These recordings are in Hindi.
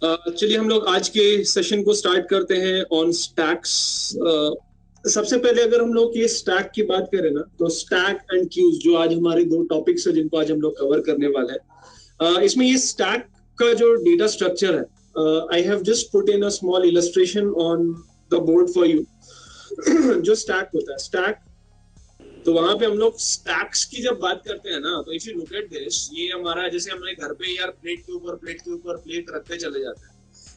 चलिए हम लोग आज के सेशन को स्टार्ट करते हैं ऑन स्टैक्स। सबसे पहले अगर हम लोग ये स्टैक की बात करें ना, तो स्टैक एंड क्यूज जो आज हमारे दो टॉपिक्स है जिनको आज हम लोग कवर करने वाले हैं। इसमें ये स्टैक का जो डेटा स्ट्रक्चर है, I have just put in a small illustration on the board for you. जो स्टैक होता है स्टैक, तो वहां पे हम लोग स्टैक्स की जब बात करते हैं ना, तो if you look at this, ये हमारा जैसे हमारे घर पे यार प्लेट के ऊपर प्लेट रखते चले जाते हैं,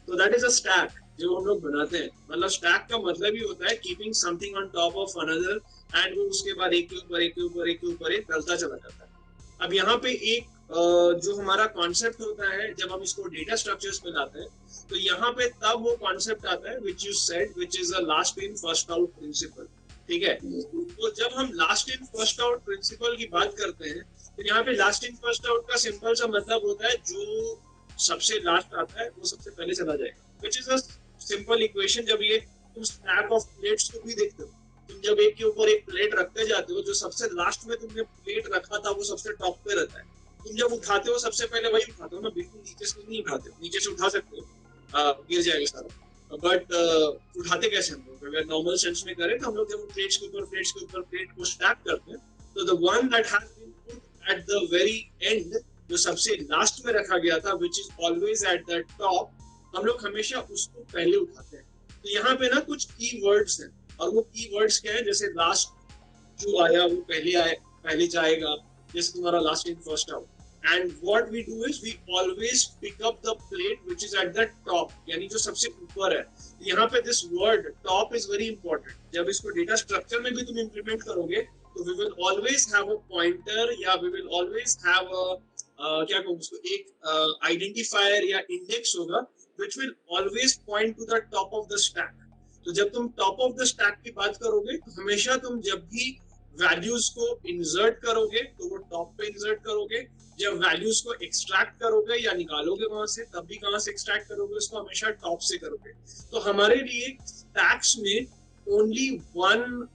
तो दैट इज अ स्टैक जो हम लोग बनाते हैं। मतलब स्टैक का मतलब ही होता है keeping something on top of another, and वो उसके बाद एक के ऊपर एक के ऊपर एक के ऊपर एक डलता चला जाता है। अब यहाँ पे एक जो हमारा कॉन्सेप्ट होता है जब हम इसको डेटा स्ट्रक्चर्स में लाते हैं, तो यहाँ पे तब वो कॉन्सेप्ट आता है which you said, which is a last in first out principle. ठीक है, तो जब हम last in first out principle की बात करते हैं, तो यहाँ पे लास्ट इन फर्स्ट आउट का सिंपल सा मतलब होता है जो सबसे लास्ट आता है वो सबसे पहले चला जाएगा, विच इज अ सिंपल इक्वेशन। जब ये तुम स्टैक ऑफ प्लेट्स को भी देखते हो, तुम जब एक के ऊपर एक प्लेट रखते जाते हो, जो सबसे लास्ट में तुमने प्लेट रखा था वो सबसे टॉप पे रहता है। तुम जब उठाते हो सबसे पहले वही उठाते हो ना, बिल्कुल नीचे से नहीं उठाते हो। नीचे से उठा सकते हो, गिर जाएगा सारा, बट उठाते कैसे हम लोग? अगर नॉर्मल सेंस में करें तो हम लोग जब प्लेट्स के ऊपर प्लेट को स्टैक करते हैं, तो the one that has been put at the very end, जो सबसे लास्ट में रखा गया था, which is always at the top, हम लोग हमेशा उसको पहले उठाते हैं। तो यहाँ पे ना कुछ की वर्ड्स हैं, और वो की वर्ड्स क्या है? जैसे लास्ट जो आया वो पहले जाएगा, जैसे तुम्हारा last in first out. And what we do is we always pick up the plate which is at the top, यानी जो सबसे ऊपर है। यहाँ पे this word top is very important। जब इसको डेटा स्ट्रक्चर में भी तुम इम्प्लीमेंट करोगे, तो we will always have a pointer, या we will always have a क्या कहूँ उसको, एक आइडेंटिफायर या इंडेक्स होगा which will always point to the top of the stack। तो जब तुम टॉप ऑफ द स्टैक की बात करोगे, तो हमेशा तुम जब भी वैल्यूज को इंसर्ट करोगे तो वो टॉप पे इंसर्ट करोगे। जब वैल्यूज को एक्सट्रैक्ट करोगे या निकालोगे वहां से, तब भी कहां से एक्सट्रैक्ट करोगे? उसको हमेशा टॉप से करोगे। तो हमारे लिए स्टैक्स में ओनली वन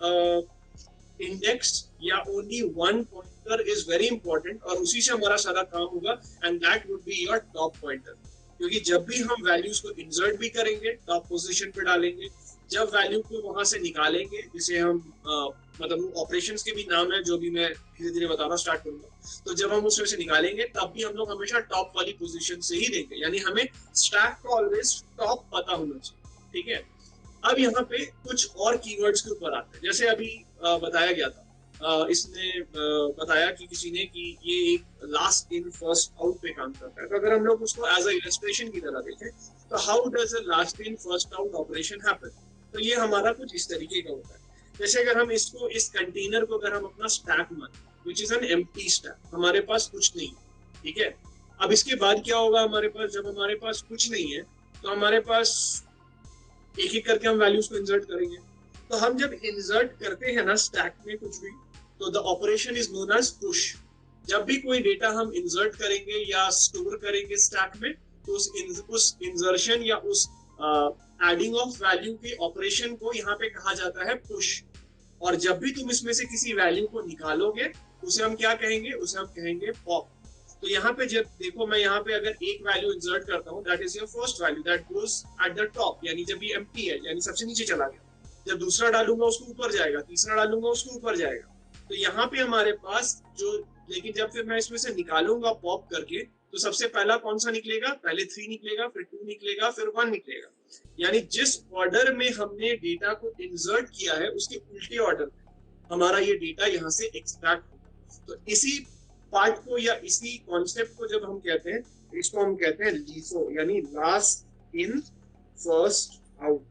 इंडेक्स या only one pointer is very important, और उसी से हमारा सारा काम होगा, and that would be your top pointer. क्योंकि जब भी हम वैल्यूज को इंसर्ट भी करेंगे, टॉप पोजीशन पे डालेंगे। जब वैल्यू को वहां से निकालेंगे, जिसे हम मतलब ऑपरेशंस के भी नाम है जो भी मैं धीरे धीरे बताना स्टार्ट करूंगा, तो जब हम उसमें से निकालेंगे तब भी हम लोग हमेशा टॉप वाली पोजीशन से ही देंगे। यानी हमें स्टैक का ऑलवेज टॉप पता होना चाहिए। ठीक है, अब यहाँ पे कुछ और कीवर्ड्स के ऊपर आते हैं। जैसे अभी बताया गया था, इसने बताया कि किसी ने कि ये एक लास्ट इन फर्स्ट आउट पे काम करता है। तो अगर हम लोग उसको एज अ इलस्ट्रेशन की तरह देखें, तो how does a last in first out operation happen? तो ये हमारा कुछ इस तरीके का होता है। जैसे अगर हम इसको, इस कंटेनर को अगर हम अपना स्टैक माने, which is an empty stack, हमारे पास कुछ नहीं है। ठीक है, अब इसके बाद क्या होगा हमारे पास? जब हमारे पास कुछ नहीं है, तो हमारे पास एक एक करके हम वैल्यूज को इंसर्ट करेंगे। तो हम जब इंसर्ट करते हैं ना स्टैक में कुछ भी, तो the operation is known as push. जब भी कोई डेटा हम इंसर्ट करेंगे या स्टोर करेंगे स्टैक में, तो उस इंसर्शन या उस एडिंग ऑफ वैल्यू के ऑपरेशन को यहाँ पे कहा जाता है पुश। और जब भी तुम इसमें से किसी वैल्यू को निकालोगे, उसे हम क्या कहेंगे? उसे हम कहेंगे पॉप। तो यहाँ पे जब देखो, मैं यहाँ पे अगर एक वैल्यू इंसर्ट करता हूँ, that is your first value that goes eight the top, यानी जब ये एम्प्टी है, यानी सबसे नीचे चला गया। जब दूसरा डालूंगा उसको ऊपर जाएगा, तीसरा डालूंगा उसको ऊपर जाएगा। तो यहाँ पे हमारे पास जो, लेकिन जब फिर मैं इसमें से निकालूंगा पॉप करके, तो सबसे पहला कौन सा निकलेगा? पहले 3 निकलेगा, फिर 2 निकलेगा, फिर 1 निकलेगा। यानी जिस ऑर्डर में हमने डेटा को इंसर्ट किया है, उसके उल्टे ऑर्डर में हमारा ये डेटा यहाँ से एक्सट्रैक्ट होगा। तो इसी पार्ट को या इसी कॉन्सेप्ट को जब हम कहते हैं, इसको हम कहते हैं लीफो, यानी लास्ट इन फर्स्ट आउट।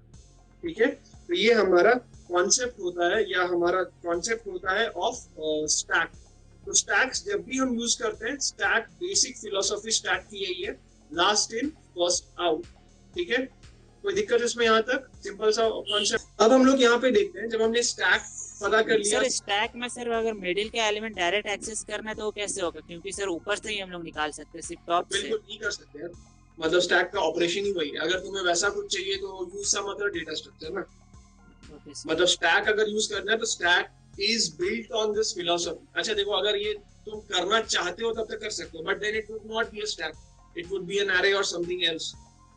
ठीक है, तो ये हमारा कॉन्सेप्ट होता है, या हमारा कॉन्सेप्ट होता है ऑफ स्टैक। तो स्टैक्स जब भी हम यूज करते हैं, स्टैक बेसिक फिलोसॉफी स्टैक की यही है, लास्ट इन फर्स्ट आउट। ठीक है, कोई दिक्कत इसमें? यहाँ तक सिंपल सा कॉन्सेप्ट। अब हम लोग यहाँ पे देखते हैं, जब हमने स्टैक पता कर लिया, सर स्टैक में सर अगर मिडिल के एलिमेंट डायरेक्ट एक्सेस करना है तो वो कैसे होगा? क्योंकि सर ऊपर से ही हम लोग निकाल सकते हैं, सिर्फ टॉप से। बिल्कुल नहीं कर सकते हैं। मतलब स्टैक का ऑपरेशन ही वही है। अगर तुम्हें वैसा कुछ चाहिए तो use some other data structure ना। मतलब स्टैक अगर यूज करना है तो stack is built on this philosophy. अच्छा देखो, अगर ये तुम करना चाहते हो तब तक कर सकते हो, but then it would not be a stack, it would be an array और समथिंग एल्स।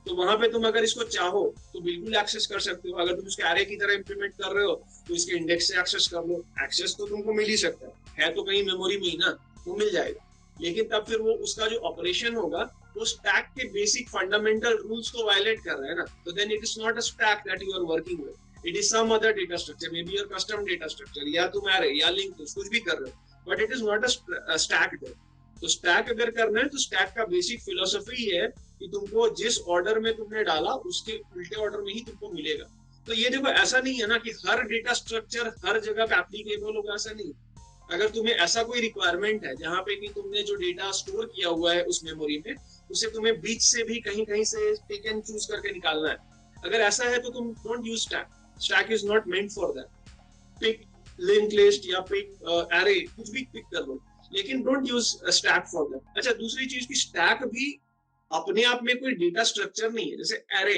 तो वहां पे तुम अगर इसको चाहो तो बिल्कुल एक्सेस कर सकते हो। अगर तुम इसको एरे की तरह इंप्लीमेंट कर रहे हो तो इसके इंडेक्स से एक्सेस कर लो। एक्सेस तो तुमको मिल ही सकता है तो कहीं मेमोरी में ही ना, वो मिल जाएगा। लेकिन तब फिर वो उसका जो ऑपरेशन होगा वो स्टैक के बेसिक फंडामेंटल रूल्स को वायलेट कर रहा है ना, तो then it is not a stack that you are working with, it is some other data structure, maybe your custom data structure, या तुम एरे या लिंक कुछ भी कर रहे हो, but it is not a stack. तो स्टैक अगर करना है तो स्टैक का बेसिक फिलोसफी है कि तुमको जिस ऑर्डर में तुमने डाला उसके उल्टे ऑर्डर में ही तुमको मिलेगा। तो ये देखो, ऐसा नहीं है ना कि हर डेटा स्ट्रक्चर हर जगह पे एप्लीकेबल होगा, ऐसा नहीं। अगर तुम्हें ऐसा कोई रिक्वायरमेंट है जहां पे कि तुमने जो डेटा स्टोर किया हुआ है उस मेमोरी में, उसे तुम्हें बीच से भी कहीं कहीं से पिक एंड चूज करके निकालना है, अगर ऐसा है तो तुम don't use stack. Stack is not meant for that. Pick link list या पिक एरे, कुछ भी पिक कर लो, लेकिन don't use stack for that. अच्छा, दूसरी चीज की स्टैक भी अपने आप में कोई डेटा स्ट्रक्चर नहीं है। जैसे एरे,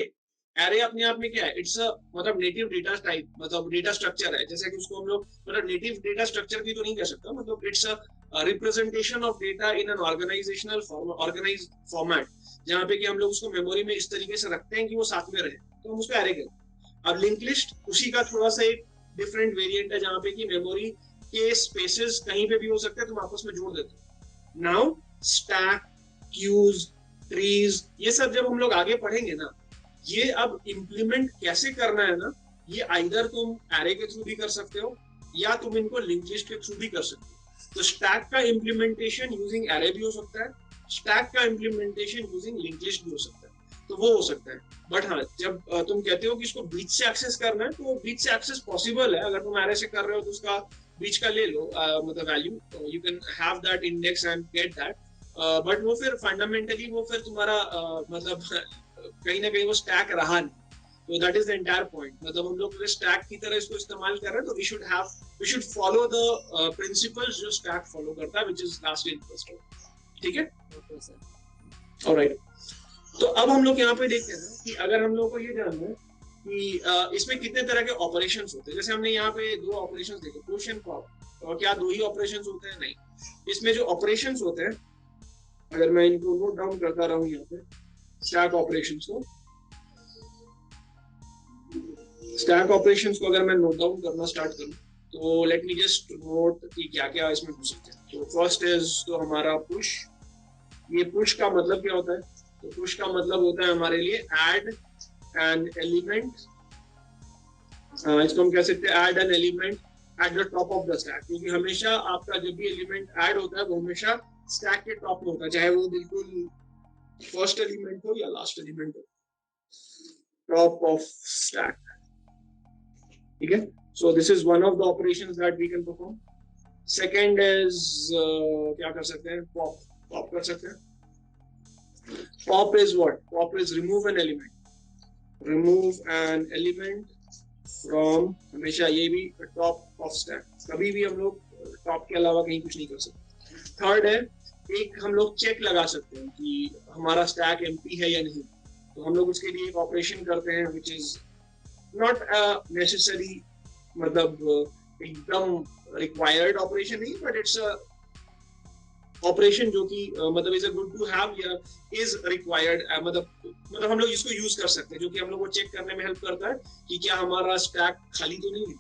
एरे अपने आप में क्या है, इट्स अ मतलब नेटिव डेटा टाइप, मतलब डेटा स्ट्रक्चर है। जैसे कि उसको हम लोग मतलब नेटिव डेटा स्ट्रक्चर भी तो नहीं कह सकता, मतलब it's a representation of data in an organizational organize format, जहाँ पे कि हम लोग उसको मेमोरी में इस तरीके से रखते हैं कि वो साथ में रहे, तो हम उसको एरे कहते हैं। अब लिंक लिस्ट उसी का थोड़ा सा एक डिफरेंट वेरिएंट है, जहाँ पे कि मेमोरी के स्पेसेस कहीं पे भी हो सकते हैं, तुम आपस में जोड़ देते हो। नाउ स्टैक, क्यूज, ट्रीज, ये सब जब हम लोग आगे पढ़ेंगे ना, ये अब इम्प्लीमेंट कैसे करना है ना, ये आइदर तुम एरे के थ्रू भी कर सकते हो या तुम इनको लिंक लिस्ट के थ्रू भी कर सकते हो। तो स्टैक का इम्प्लीमेंटेशन यूजिंग एरे भी हो सकता है, स्टैक का इम्प्लीमेंटेशन यूजिंग लिंक लिस्ट भी हो सकता है, तो वो हो सकता है। बट हाँ, जब तुम कहते हो कि इसको बीच से एक्सेस करना है, तो बीच से एक्सेस पॉसिबल है। अगर तुम एरे से कर रहे हो तो उसका बीच का ले लो मतलब value, you can have that index and get that. But वो फिर फंडामेंटली वो फिर तुम्हारा मतलब कहीं ना कहीं वो स्टैक रहा नहीं। तो that is the entire point. मतलब हम लोग स्टैक की तरह इसको इस्तेमाल कर रहे हैं, तो we should follow the principles जो स्टैक फॉलो करता है, which is last in first out. ठीक है, ओके सर। ऑलराइट। तो अब हम लोग यहाँ पे देखते हैं कि अगर हम लोग को ये जानना है कि इसमें कितने तरह के ऑपरेशंस होते हैं। जैसे हमने यहाँ पे दो ऑपरेशंस देखे, पुश एंड पॉप, और क्या दो ही ऑपरेशंस होते हैं? नहीं, इसमें जो ऑपरेशंस होते हैं, अगर मैं इनको नोट डाउन करता रहूं यहाँ पे स्टैक ऑपरेशंस को, स्टैक ऑपरेशंस को अगर मैं नोट डाउन करना स्टार्ट करूं, तो लेट मी जस्ट नोट कि क्या क्या इसमें हो सकते हैं। तो फर्स्ट इज तो हमारा पुश। ये पुश का मतलब क्या होता है? तो पुश का मतलब होता है हमारे लिए ऐड एन एलिमेंट, इसको हम कह सकते हैं add an element eight the top of the stack, क्योंकि हमेशा आपका जब भी एलिमेंट ऐड होता है वो हमेशा स्टैक के टॉप में होता है, चाहे वो बिल्कुल फर्स्ट एलिमेंट हो या लास्ट एलिमेंट हो, टॉप ऑफ स्टैक। ठीक है, so this is one of the operations that we can perform. Second is क्या कर सकते हैं? पॉप, पॉप कर सकते हैं। Pop is what? Pop is remove an element. Remove an element from, हमेशा ये भी top of stack, कभी भी हम लोग top के अलावा कहीं कुछ नहीं कर सकते। थर्ड है, एक हम लोग चेक लगा सकते हैं कि हमारा स्टैक एम्प्टी है या नहीं, तो हम लोग उसके लिए एक ऑपरेशन करते हैं which is not a necessary, मतलब एकदम रिक्वायर्ड ऑपरेशन नहीं, बट इट्स अ ऑपरेशन जो कि मतलब is a good to have या इज रिक्वायर्ड, मतलब हम लोग इसको यूज कर सकते हैं, जो कि हम लोग को चेक करने में हेल्प करता है कि क्या हमारा स्टैक खाली तो नहीं है।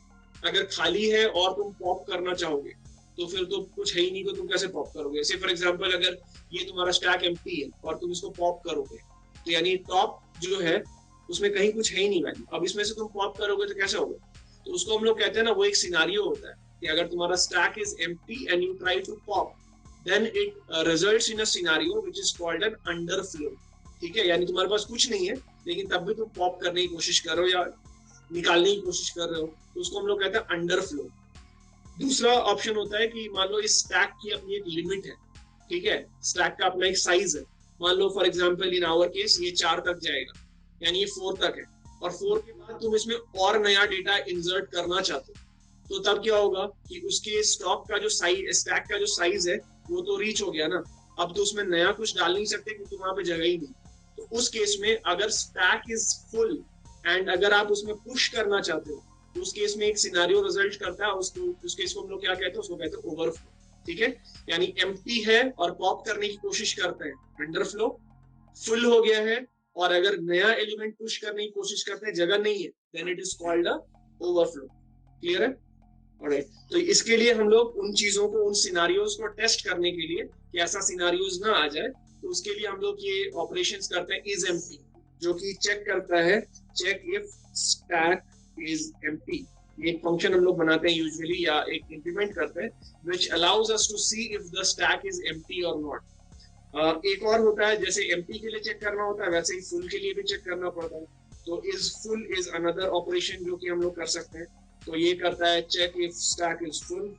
अगर खाली है और तुम पॉप करना चाहोगे तो फिर तो कुछ है ही नहीं, तो तुम कैसे पॉप करोगे? जैसे फॉर एग्जांपल अगर ये तुम्हारा स्टैक एम्प्टी है और तुम इसको पॉप करोगे, तो यानी टॉप जो है उसमें कहीं कुछ है ही नहीं वैल्यू। अब इसमें से तुम पॉप करोगे तो कैसे होगा? तो उसको हम लोग कहते हैं ना, वो एक सिनारियो होता है कि अगर तुम्हारा stack is empty and you try to pop, then it results in a scenario which is called an underflow। ठीक है, यानी तुम्हारे पास कुछ नहीं है लेकिन तब भी तुम पॉप करने की कोशिश कर रहे हो या निकालने की कोशिश कर रहे हो, तो उसको हम लोग कहते हैं अंडरफ्लो। दूसरा ऑप्शन होता है कि मान लो इस स्टैक की अपनी एक लिमिट है, ठीक है, स्टैक का अपना एक साइज है। मान लो for example in our case ये 4 तक जाएगा, यानी ये 4 तक है, और 4 के बाद तुम इसमें और नया डेटा इंसर्ट करना चाहते हो, तो तब क्या होगा कि उसके स्टॉक का जो साइज, स्टैक का जो साइज है वो तो रीच हो गया ना, अब तो उसमें नया कुछ डाल नहीं सकते क्योंकि वहां पे जगह ही नहीं। तो उस केस में अगर स्टैक इज फुल एंड अगर आप उसमें पुश करना चाहते हो, तो उस केस में एक सिनेरियो रिजल्ट करता है, उसको उस केस को हम लोग क्या कहते हैं? उसको कहते हैं ओवरफ्लो। ठीक है, यानी एम्प्टी है और पॉप करने की कोशिश करते हैं, अंडरफ्लो। फुल हो गया है और अगर नया एलिमेंट पुश करने की कोशिश करते हैं, जगह नहीं है, then it is called a overflow. Clear है? ऑलराइट, तो इसके लिए हम लोग उन चीजों को, उन सिनारियोज को टेस्ट करने के लिए कि ऐसा सिनारियोज ना आ जाए, तो उसके लिए हम लोग ये ऑपरेशंस करते हैं इज एम्प्टी, जो कि चेक करता है, check if stack is empty. ये एक फंक्शन हम लोग बनाते हैं यूजुअली, या एक इंप्लीमेंट करते हैं, which allows us to see if the stack is empty और नॉट। एक और होता है, जैसे एम्प्टी के लिए चेक करना होता है, वैसे ही फुल के लिए भी चेक करना पड़ता है। तो is full is another operation जो कि हम लोग कर सकते हैं। तो ये करता है check if stack is full.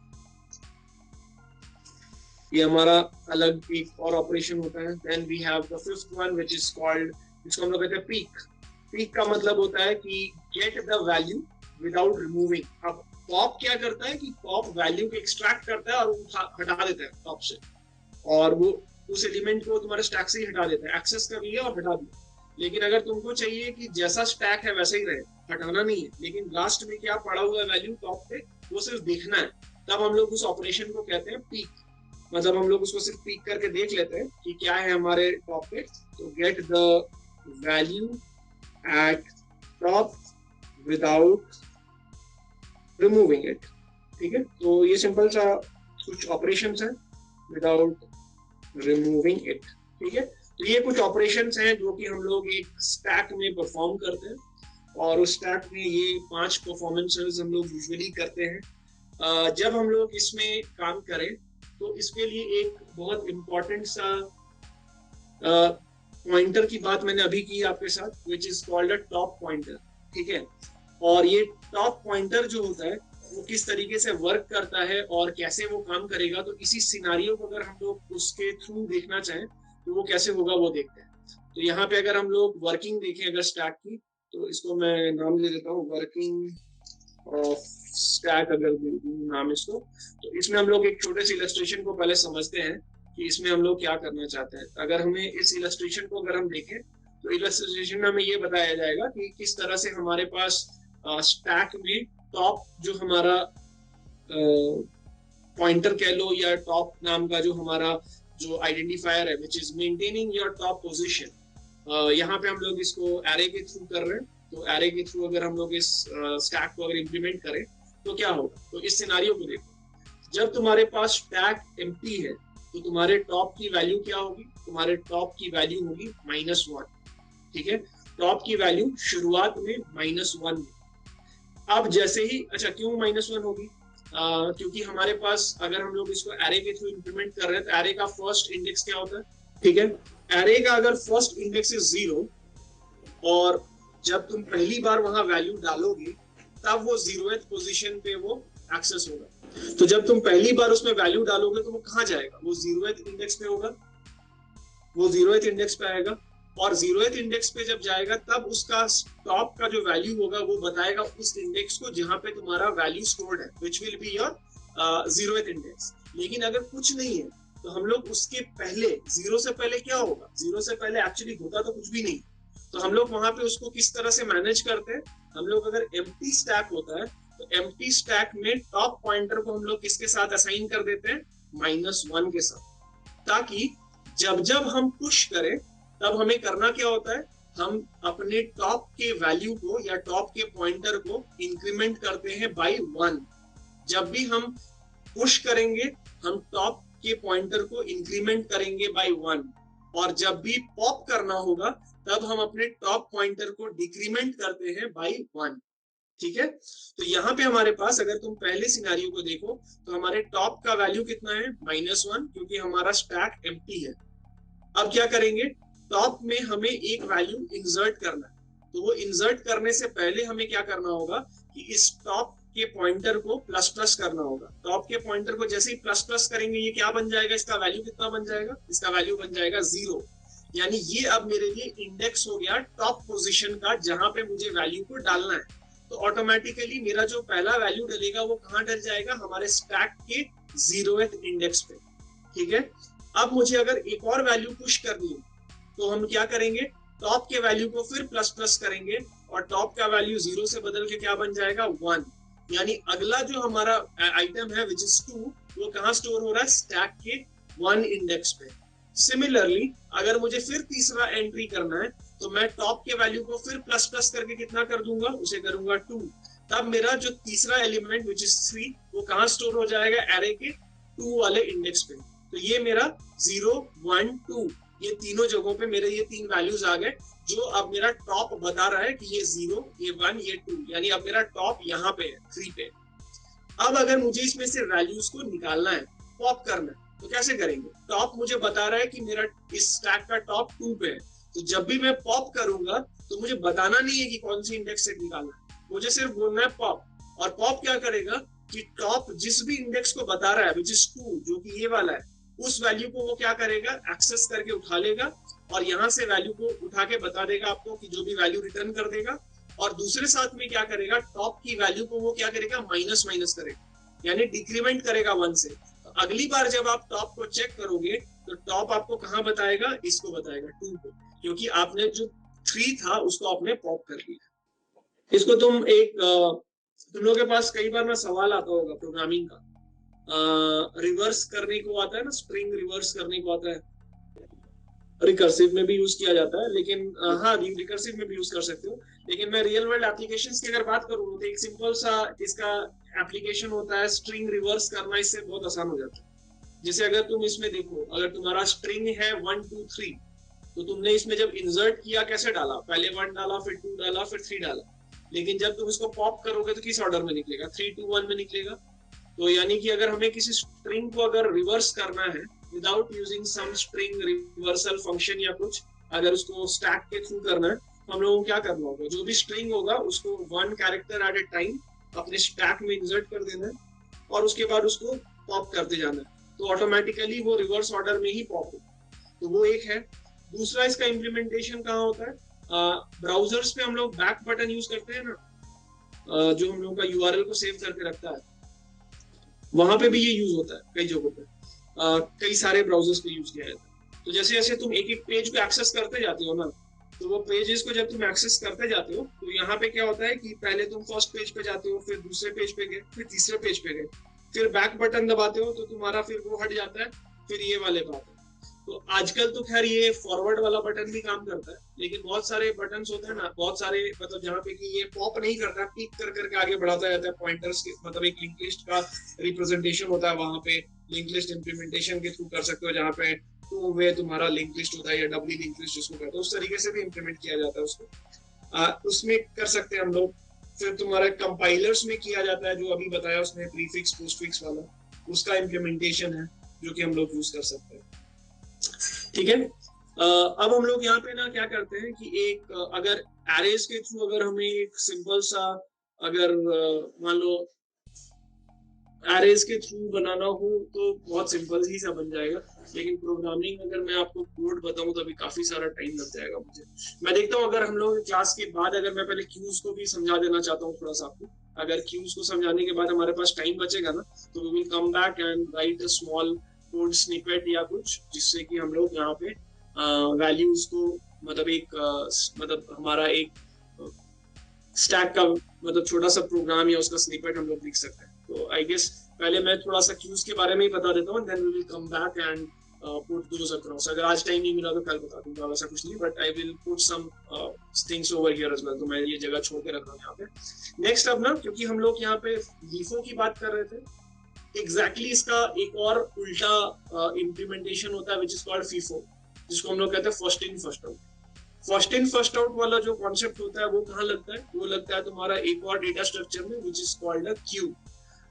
ये हमारा अलग एक और ऑपरेशन होता है। Then we have the fifth one which is called, जिसको हम लोग कहते हैं पीक। पीक का मतलब होता है कि get the value without removing. अब पॉप क्या करता है कि पॉप वैल्यू को एक्सट्रैक्ट करता है और हटा देता है टॉप से, और वो उस एलिमेंट को तुम्हारे स्टैक से ही हटा देता है। एक्सेस कर लिया और हटा दिया। लेकिन अगर तुमको चाहिए कि जैसा स्टैक है वैसा ही रहे, हटाना नहीं है, लेकिन लास्ट में क्या पड़ा हुआ है वैल्यू टॉप पे, वो सिर्फ देखना है, तब हम लोग उस ऑपरेशन को कहते हैं पीक। मतलब हम लोग उसको सिर्फ पीक करके देख लेते हैं कि क्या है हमारे टॉप पे। तो get the value eight top without removing it. ठीक है, तो ये सिंपल सा कुछ ऑपरेशंस हैं, विदाउट रिमूविंग इट। ठीक है, तो ये कुछ ऑपरेशंस हैं जो कि हम लोग एक स्टैक में परफॉर्म करते हैं, और उस स्टैक में ये 5 परफॉर्मेंसेस हम लोग यूजुअली करते हैं। जब हम लोग इसमें काम करें तो इसके लिए एक बहुत इम्पोर्टेंट सा पॉइंटर की बात मैंने अभी की आपके साथ, which is called a top pointer. ठीक है, और ये टॉप पॉइंटर जो होता है वो किस तरीके से वर्क करता है और कैसे वो काम करेगा, तो इसी सिनारियो को अगर हम लोग उसके थ्रू देखना चाहें तो वो कैसे होगा वो देखते हैं। तो यहाँ पे अगर हम लोग वर्किंग देखें अगर स्टैक की, तो इसको मैं नाम दे देता हूँ वर्किंग ऑफ स्टैक, अगर नाम इसको। तो इसमें हम लोग एक छोटे से इलस्ट्रेशन को पहले समझते हैं कि इसमें हम लोग क्या करना चाहते हैं। अगर हमें इस इलस्ट्रेशन को अगर हम देखें तो इलस्ट्रेशन में हमें ये बताया जाएगा कि किस तरह से हमारे पास स्टैक में टॉप जो हमारा पॉइंटर कह लो, या टॉप नाम का जो हमारा जो आइडेंटिफायर है, which is maintaining your top position, यहाँ पे हम लोग इसको एरे के थ्रू कर रहे हैं। तो एरे के थ्रू अगर हम लोग इस स्टैक को अगर इम्प्लीमेंट करें तो क्या होगा, तो इस सिनारियो को देखो, जब तुम्हारे पास स्टैक एम्प्टी है तो तुम्हारे टॉप की वैल्यू क्या होगी, तुम्हारे टॉप की वैल्यू होगी -1। ठीक है, टॉप की वैल्यू शुरुआत में -1। अब जैसे ही, अच्छा क्यों -1 होगी, क्योंकि हमारे पास अगर हम लोग इसको एरे के थ्रू इंप्लीमेंट कर रहे हैं तो एरे का फर्स्ट इंडेक्स क्या होता है। ठीक है, एरे का अगर फर्स्ट इंडेक्स इज 0, और जब तुम पहली बार वहां वैल्यू डालोगे तब वो 0th पोजीशन पे वो एक्सेस होगा। तो जब तुम पहली बार उसमें वैल्यू डालोगे तो वो कहाँ जाएगा, वो 0th इंडेक्स पे होगा, वो 0th इंडेक्स पे आएगा, और 0th इंडेक्स पे जब जाएगा तब उसका टॉप का जो वैल्यू होगा वो बताएगा उस इंडेक्स को जहां पे तुम्हारा वैल्यू स्टोर्ड है, which will be your 0th index. लेकिन अगर कुछ नहीं है तो हम लोग उसके पहले, 0 से पहले क्या होगा, 0 से पहले एक्चुअली होता तो कुछ भी नहीं। तो हम लोग वहां पे उसको किस तरह से मैनेज करते हैं, हम लोग अगर एम्प्टी स्टैक होता है तो एम्प्टी स्टैक में टॉप पॉइंटर को हम लोग किसके साथ असाइन कर देते हैं, -1 के साथ, ताकि जब जब हम पुश करें तब हमें करना क्या होता है, हम अपने टॉप के वैल्यू को या टॉप के पॉइंटर को इंक्रीमेंट करते हैं बाय 1। जब भी हम पुश करेंगे हम टॉप के पॉइंटर को इंक्रीमेंट करेंगे बाय 1, और जब भी पॉप करना होगा तब हम अपने टॉप पॉइंटर को डिक्रीमेंट करते हैं बाय 1। ठीक है, तो यहाँ पे हमारे पास अगर तुम पहले सिनारियो को देखो तो हमारे टॉप का वैल्यू कितना है, -1, क्योंकि हमारा स्टैक एम्प्टी है। अब क्या करेंगे, टॉप में हमें एक वैल्यू इंसर्ट करना है। तो वो इंसर्ट करने से पहले हमें क्या करना होगा कि इस टॉप के पॉइंटर को ++ करना होगा। टॉप के पॉइंटर को जैसे ही ++ करेंगे ये क्या बन जाएगा, इसका वैल्यू कितना बन जाएगा, इसका वैल्यू बन जाएगा 0। यानी ये अब मेरे लिए इंडेक्स हो गया टॉप पोजीशन का, जहां पे मुझे वैल्यू को डालना है। तो ऑटोमेटिकली मेरा जो पहला वैल्यू डलेगा वो कहाँ डल जाएगा, हमारे स्टैक के 0th इंडेक्स पे। ठीक है, अब मुझे अगर एक और वैल्यू पुश करनी है तो हम क्या करेंगे, टॉप के वैल्यू को फिर ++ करेंगे, और टॉप का वैल्यू 0 से बदल के क्या बन जाएगा, 1। यानी अगला जो हमारा आइटम है विच इज 2, वो कहाँ स्टोर हो रहा है, स्टैक के 1 इंडेक्स पे। सिमिलरली अगर मुझे फिर तीसरा एंट्री करना है तो मैं टॉप के वैल्यू को फिर प्लस प्लस करके कितना कर दूंगा, उसे करूंगा 2। तब मेरा जो तीसरा एलिमेंट विच इज 3 वो कहाँ स्टोर हो जाएगा, एरे के 2 वाले इंडेक्स पे। तो ये मेरा 0 1 2 ये तीनों जगहों पे मेरे ये 3 वैल्यूज आ गए, जो अब मेरा टॉप बता रहा है कि ये 0 ये 1 ये 2, यानी अब मेरा टॉप यहाँ पे है 3 पे। अब अगर मुझे इसमें से वैल्यूज को निकालना है, पॉप करना है, तो कैसे करेंगे। टॉप मुझे बता रहा है कि मेरा इस स्टैक का टॉप 2 पे है, तो जब भी मैं पॉप करूंगा तो मुझे बताना नहीं है कि कौन सी इंडेक्स से निकालना है, मुझे सिर्फ बोलना है पॉप। और पॉप क्या करेगा कि टॉप जिस भी इंडेक्स को बता रहा है विच इज 2 जो कि ये वाला है, उस वैल्यू को वो क्या करेगा, एक्सेस करके उठा लेगा और यहाँ से वैल्यू को उठा के बता देगा आपको कि जो भी वैल्यू रिटर्न कर देगा। और दूसरे साथ में क्या करेगा, टॉप की वैल्यू को वो क्या करेगा, माइनस माइनस करेगा, यानी डिक्रीमेंट करेगा 1 से। तो अगली बार जब आप टॉप को चेक करोगे तो टॉप आपको कहाँ बताएगा, इसको बताएगा 2 को, क्योंकि आपने जो 3 था उसको आपने पॉप कर लिया। इसको तुम तुम लोगों के पास कई बार ना सवाल आता होगा प्रोग्रामिंग का, रिवर्स करने को आता है ना, स्ट्रिंग रिवर्स करने को आता है, रिकर्सिव में भी यूज किया जाता है, लेकिन हाँ रिकर्सिव में भी यूज कर सकते हो। लेकिन मैं रियल वर्ल्ड एप्लीकेशंस की अगर बात करूँ तो एक सिंपल सा इसका एप्लीकेशन होता है, स्ट्रिंग रिवर्स करना इससे बहुत आसान हो जाता है। जैसे अगर तुम इसमें देखो, अगर तुम्हारा स्ट्रिंग है 1 2 3, तो तुमने इसमें जब इंसर्ट किया कैसे डाला, पहले 1 डाला फिर 2 डाला फिर 3 डाला, लेकिन जब तुम इसको पॉप करोगे तो किस ऑर्डर में निकलेगा, 3 2 1 में निकलेगा। तो यानी कि अगर हमें किसी स्ट्रिंग को अगर रिवर्स करना है without using some string reversal function या कुछ, अगर उसको स्टैक के थ्रू करना है, तो हम लोगों को क्या करना होगा, जो भी स्ट्रिंग होगा उसको 1 कैरेक्टर एट ए टाइम अपने स्टैक में इंसर्ट कर देना है और उसके बाद उसको पॉप करते जाना है, तो ऑटोमेटिकली वो रिवर्स ऑर्डर में ही पॉप होगा। तो वो एक है। दूसरा इसका इम्प्लीमेंटेशन कहाँ होता है, ब्राउजर्स पे हम लोग बैक बटन यूज करते हैं ना, जो हम लोग का यूआरएल को सेव करके रखता है, वहां पे भी ये यूज होता है कई जगहों पे, कई सारे ब्राउजर्स पे यूज किया जाता है। तो जैसे जैसे तुम एक एक पेज को एक्सेस करते जाते हो ना, तो वो पेजेस को जब तुम एक्सेस करते जाते हो तो यहाँ पे क्या होता है कि पहले तुम फर्स्ट पेज पे जाते हो, फिर दूसरे पेज पे गए, फिर तीसरे पेज पे गए, फिर बैक बटन दबाते हो तो तुम्हारा फिर वो हट जाता है, फिर ये वाले बात है। तो आजकल तो खैर ये फॉरवर्ड वाला बटन भी काम करता है, लेकिन बहुत सारे बटन होते हैं ना, बहुत सारे मतलब जहाँ पे कि ये पॉप नहीं करता, पिक कर करके आगे बढ़ाता जाता है पॉइंटर्स के, मतलब एक लिंक लिस्ट का रिप्रेजेंटेशन होता है, वहां पे लिंक लिस्ट इम्प्लीमेंटेशन के थ्रू कर सकते हो, जहाँ पे टू वे तुम्हारा लिंक लिस्ट होता है या डब्ली लिंक लिस्ट जिसको कहते हैं, उस तरीके से भी इम्प्लीमेंट किया जाता है उसको, उसमें कर सकते हैं हम लोग। फिर तुम्हारा कंपाइलर्स में किया जाता है, जो अभी बताया उसने प्रीफिक्स पोस्टफिक्स वाला, उसका इम्प्लीमेंटेशन है जो कि हम लोग यूज कर सकते हैं। ठीक है। अब हम लोग यहाँ पे ना क्या करते हैं कि एक अगर एरेज के थ्रू अगर हमें एक सिंपल सा अगर मान लो एरेज के थ्रू बनाना हो तो बहुत सिंपल ही सा बन जाएगा, लेकिन प्रोग्रामिंग अगर मैं आपको कोड बताऊं तो अभी काफी सारा टाइम लग जाएगा मुझे। मैं देखता हूँ अगर हम लोग क्लास के बाद अगर मैं पहले क्यूज को भी समझा देना चाहता हूँ थोड़ा सा आपको, अगर क्यूज को समझाने के बाद हमारे पास टाइम बचेगा ना, तो we will come back and write a small code snippet या कुछ, जिससे कि हम लोग यहाँ पे वैल्यूज को मतलब एक मतलब हमारा एक स्टैक का मतलब छोटा सा प्रोग्राम या उसका स्निपेट हम लोग लिख सकते हैं। तो आई गेस पहले मैं थोड़ा सा क्यूज के बारे में ही बता देता हूँ, then we will come back and put those across. अगर आज टाइम नहीं मिला तो कल बता दूंगा, वैसा कुछ नहीं, but I will put some things over here as well. तो मैं ये जगह छोड़ के रख रहा हूँ यहाँ पे। नेक्स्ट अब ना, क्योंकि हम लोग यहाँ पे लीफो की बात कर रहे थे, एग्जैक्टली इसका एक और उल्टा इम्प्लीमेंटेशन होता है विच इज कॉल्ड फीफो, जिसको हम लोग कहते हैं first in first out. First in first out वाला जो कॉन्सेप्ट होता है वो कहाँ लगता है, वो लगता है तुम्हारा एक और डेटा स्ट्रक्चर में which is called a Q.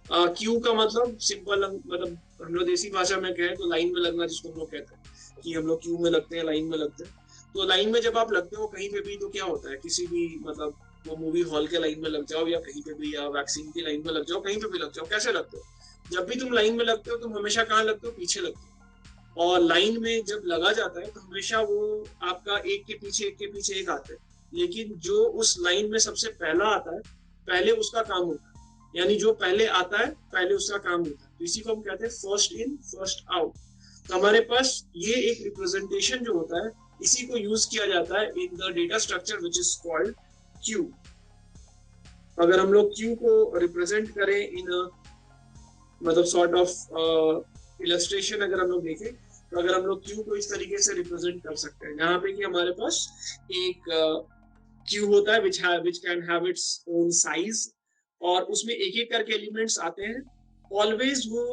Q का मतलब सिंपल, मतलब हम लोग देसी भाषा में कहें तो लाइन में लगना, जिसको हम लोग कहते हैं कि हम लोग क्यू में लगते हैं, लाइन में लगते हैं। तो लाइन में जब आप लगते हो कहीं पे भी, तो क्या होता है, किसी भी मतलब वो मूवी हॉल के लाइन में लग जाओ या कहीं पे भी, या वैक्सीन की लाइन में लग जाओ, कहीं पे भी लग जाओ, कैसे लगते हो, जब भी तुम लाइन में लगते हो तुम हमेशा कहाँ लगते हो, पीछे लगते हो। और लाइन में जब लगा जाता है तो हमेशा वो आपका एक के पीछे एक आता है, लेकिन जो उस लाइन में सबसे पहला आता है पहले उसका काम होता है, यानी जो पहले आता है पहले उसका काम होता है। तो इसी को हम कहते हैं फर्स्ट इन फर्स्ट आउट। तो हमारे पास ये एक रिप्रेजेंटेशन जो होता है, इसी को यूज किया जाता है in the data structure which is called Q. अगर हम लोग क्यू को रिप्रेजेंट करें इन मतलब सॉर्ट ऑफ इलस्ट्रेशन अगर हम लोग देखें, तो तो अगर हम लोग क्यू को इस तरीके से रिप्रेजेंट कर सकते हैं, यहाँ पे कि हमारे पास एक क्यू होता है which can have its own size, और उसमें एक एक करके एलिमेंट्स आते हैं। ऑलवेज वो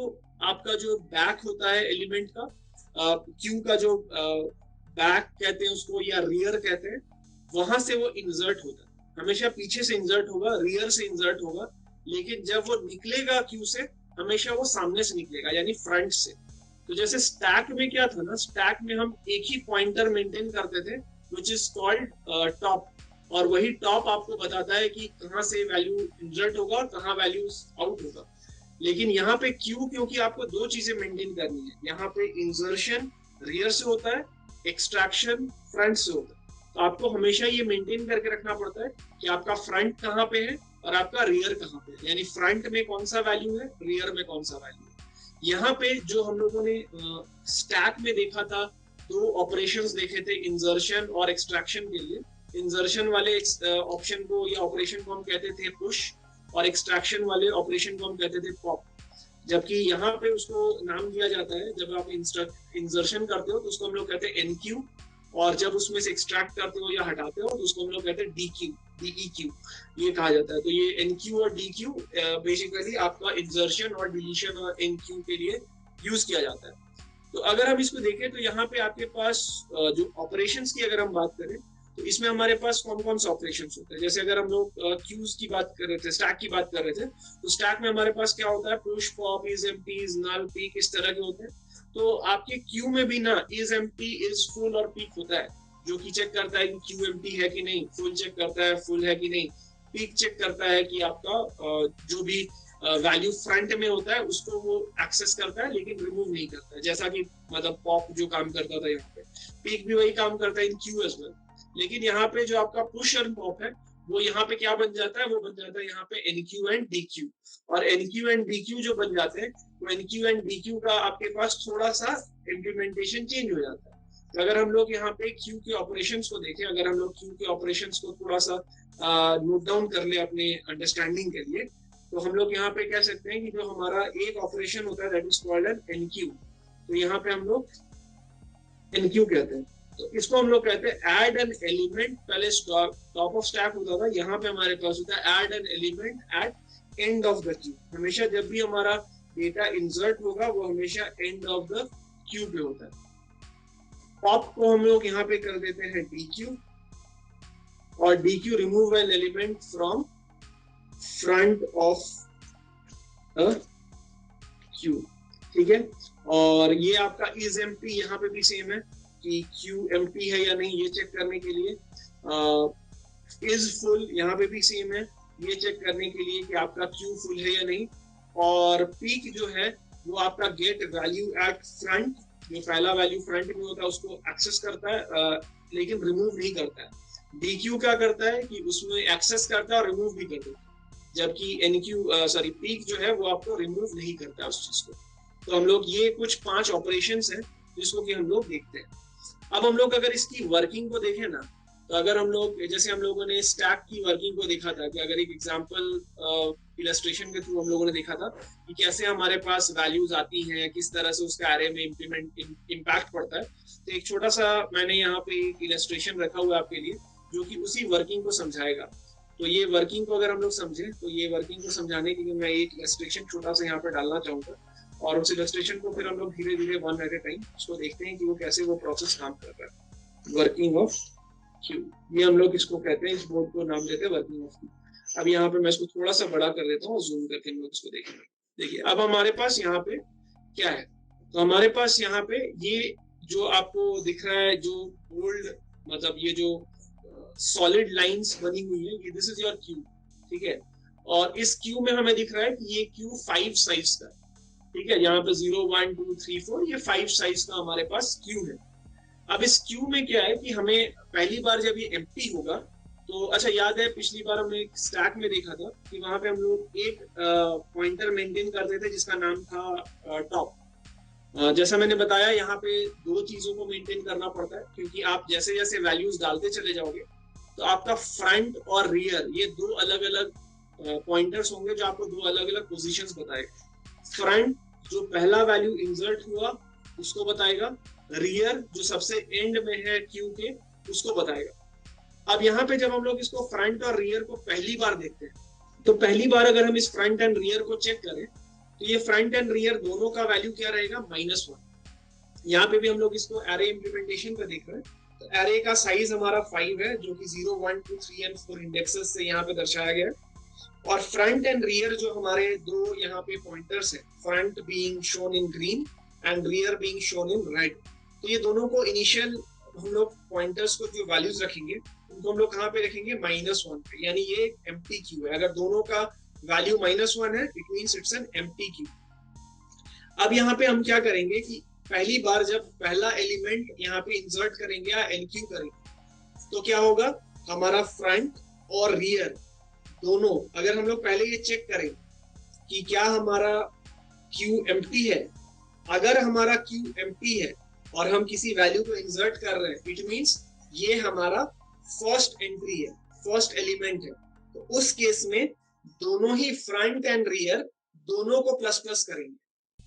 आपका जो बैक होता है एलिमेंट का, क्यू का जो बैक कहते हैं उसको या रियर कहते हैं, वहां से वो इंसर्ट होता है। हमेशा पीछे से इंसर्ट होगा, रियर से इंसर्ट होगा, लेकिन जब वो निकलेगा क्यू से हमेशा वो सामने से निकलेगा, यानी फ्रंट से। तो जैसे स्टैक में क्या था ना, स्टैक में हम एक ही पॉइंटर मेंटेन करते थे विच इज कॉल्ड टॉप, और वही टॉप आपको बताता है कि कहाँ से वैल्यू इंसर्ट होगा और कहाँ वैल्यू आउट होगा। लेकिन यहाँ पे क्यू, क्योंकि आपको दो चीजें मेंटेन करनी है, यहाँ पे इंसर्शन रियर से होता है, एक्सट्रैक्शन फ्रंट से होता है। तो आपको हमेशा ये मेंटेन करके रखना पड़ता है कि आपका फ्रंट कहाँ पे है और आपका रियर कहाँ पे है, यानी फ्रंट में कौन सा वैल्यू है, रियर में कौन सा वैल्यू है। यहाँ पे जो हम लोगों ने स्टैक में देखा था, दो ऑपरेशंस देखे थे इंसर्शन और एक्सट्रैक्शन के लिए। इंसर्शन वाले ऑप्शन को या ऑपरेशन को हम कहते थे पुश, और एक्सट्रैक्शन वाले ऑपरेशन को हम कहते थे पॉप। जबकि यहाँ पे उसको नाम दिया जाता है, जब आप इंसर्शन करते हो तो उसको हम लोग कहते हैं एनक्यू, और जब उसमें से एक्सट्रैक्ट करते हो या हटाते हो तो उसको हम लोग कहते हैं डीक्यू, डीईक्यू ये कहा जाता है। तो ये एनक्यू और डीक्यू बेसिकली आपका इंसर्शन और डिलीशन और एनक्यू के लिए यूज किया जाता है। तो अगर हम इसको देखें तो यहाँ पे आपके पास जो ऑपरेशंस की अगर हम बात करें तो इसमें हमारे पास कौन कौन से ऑपरेशंस होते हैं। जैसे अगर हम लोग क्यूज की बात कर रहे थे, स्टैक की बात कर रहे थे, तो स्टैक में हमारे पास क्या होता है, push, pop, is empty, is null, peek, इस तरह के होते हैं। तो आपके क्यू में भी ना इज एम्प्टी, इज फुल और पीक होता है, जो कि चेक करता है कि क्यू एम्प्टी है कि नहीं, फुल चेक करता है फुल है कि नहीं, पीक चेक करता है कि आपका जो भी वैल्यू फ्रंट में होता है उसको वो एक्सेस करता है लेकिन रिमूव नहीं करता है, जैसा कि मतलब पॉप जो काम करता था यहाँ पे, पीक भी वही काम करता है इन क्यू एज वेल। लेकिन यहाँ पे जो आपका पुश और पॉप है वो यहाँ पे क्या बन जाता है, वो बन जाता है यहाँ पे एनक्यू एंड डीक्यू। और एनक्यू एंड डीक्यू जो बन जाते हैं, तो एनक्यू एंड डीक्यू का आपके पास थोड़ा सा इम्प्लीमेंटेशन चेंज हो जाता है। तो अगर हम लोग यहाँ पे क्यू के ऑपरेशंस को देखें, अगर हम लोग क्यू के ऑपरेशंस को थोड़ा सा नोट डाउन कर ले अपने अंडरस्टैंडिंग के लिए, तो हम लोग यहाँ पे कह सकते हैं कि जो हमारा एक ऑपरेशन होता है that is called an NQ, तो यहाँ पे हम लोग एनक्यू कहते हैं। तो इसको हम लोग कहते हैं ऐड एन एलिमेंट, पहले टॉप ऑफ स्टैक होता था, यहाँ पे हमारे पास होता है add an element at end of the queue. हमेशा जब भी हमारा डेटा इंसर्ट होगा वो हमेशा एंड ऑफ द क्यू पे होता है। पॉप को हम लोग यहाँ पे कर देते हैं डीक्यू, और dequeue remove an element from front of the queue, ठीक है। और ये आपका इज एम्प्टी यहाँ पे भी सेम है कि क्यू एम्प्टी है या नहीं ये चेक करने के लिए। इज फुल यहाँ पे भी सेम है, ये चेक करने के लिए कि आपका क्यू फुल है या नहीं। और पीक जो है वो आपका गेट वैल्यू एट फ्रंट, जो पहला वैल्यू फ्रंट में होता है उसको एक्सेस करता है लेकिन रिमूव नहीं करता है। डीक्यू क्या करता है कि उसमें एक्सेस करता है और रिमूव भी कर देता है, जबकि एनक्यू सॉरी पीक जो है वो आपको रिमूव नहीं करता है उस चीज को। तो हम लोग ये कुछ 5 ऑपरेशंस हैं जिसको कि हम लोग देखते हैं। अब हम लोग अगर इसकी वर्किंग को देखें ना, तो अगर हम लोग जैसे हम लोगों ने स्टैक की वर्किंग को देखा था कि अगर एक एग्जांपल इलस्ट्रेशन के थ्रू हम लोगों ने देखा था कि कैसे हमारे पास वैल्यूज आती हैं, किस तरह से उसका एरे में इम्पैक्ट पड़ता है। तो एक छोटा सा मैंने यहाँ पे एक इलस्ट्रेशन रखा हुआ है आपके लिए जो कि उसी वर्किंग को समझाएगा। तो ये वर्किंग को अगर हम लोग समझें, तो ये वर्किंग को समझाने के लिए मैं एक इलस्ट्रेशन छोटा सा यहाँ पे डालना चाहूंगा, और उस इलस्ट्रेशन को फिर हम लोग धीरे धीरे वन एट ए टाइम उसको देखते हैं कि वो कैसे वो प्रोसेस काम कर रहा है। वर्किंग ऑफ क्यू, ये हम लोग इसको कहते हैं, इस बोर्ड को नाम देते हैं वर्किंग ऑफ क्यू। अब यहाँ पे मैं इसको थोड़ा सा बड़ा कर देता हूँ, जूम करके हम लोग इसको देखेंगे। देखिए अब हमारे पास यहाँ पे क्या है, तो हमारे पास यहाँ पे ये जो आपको दिख रहा है जो बोल्ड, मतलब ये जो सॉलिड लाइंस बनी हुई है, ये दिस इज योर क्यू, ठीक है। और इस क्यू में हमें दिख रहा है कि ये क्यू 5 साइज का, ठीक है। यहाँ पे 0 1 2 3 4 ये 5 साइज का हमारे पास क्यू है। अब इस क्यू में क्या है कि हमें पहली बार जब ये एम्प्टी होगा, तो अच्छा याद है पिछली बार हमने एक स्टैक में देखा था कि वहां पे हम लोग एक पॉइंटर मेंटेन करते थे जिसका नाम था टॉप। जैसा मैंने बताया यहाँ पे दो चीजों को मेंटेन करना पड़ता है, क्योंकि आप जैसे जैसे वैल्यूज डालते चले जाओगे तो आपका फ्रंट और रियर ये दो अलग अलग पॉइंटर्स होंगे जो आपको दो अलग अलग पोजीशंस बताएगा। फ्रंट जो पहला वैल्यू इंसर्ट हुआ इसको बताएगा, रियर जो सबसे एंड में है क्यू के उसको बताएगा। अब यहाँ पे जब हम लोग इसको फ्रंट और रियर को पहली बार देखते हैं, तो पहली बार अगर हम इस फ्रंट एंड रियर को चेक करें तो ये फ्रंट एंड रियर दोनों का वैल्यू क्या रहेगा, -1। यहाँ पे भी हम लोग इसको एरे इंप्लीमेंटेशन पे देख रहे हैं, तो एरे का साइज हमारा 5 है जो कि 0, 1, 2, 3 एंड 4 इंडेक्सेस से यहाँ पे दर्शाया गया है। और फ्रंट एंड रियर जो हमारे दो यहाँ पे पॉइंटर्स है, front being shown in green and rear being shown in red, तो ये दोनों को इनिशियल हम लोग पॉइंटर्स को जो वैल्यूज रखेंगे उनको हम लोग कहाँ पे रखेंगे, -1 पे, यानी ये एम्प्टी क्यू है। अगर दोनों का वैल्यू -1 है it means it's an empty Q. अब यहाँ पे हम क्या करेंगे कि पहली बार जब पहला एलिमेंट यहाँ पे इंसर्ट करेंगे या एनक्यू करेंगे तो क्या होगा, हमारा फ्रंट और रियर दोनों, अगर हम लोग पहले ये चेक करें कि क्या हमारा क्यू एम्प्टी है, अगर हमारा क्यू एम्प्टी है और हम किसी वैल्यू को इंसर्ट कर रहे हैं इट मींस ये हमारा फर्स्ट एंट्री है, फर्स्ट एलिमेंट है, तो उस केस में दोनों ही फ्रंट एंड रियर दोनों को प्लस प्लस करेंगे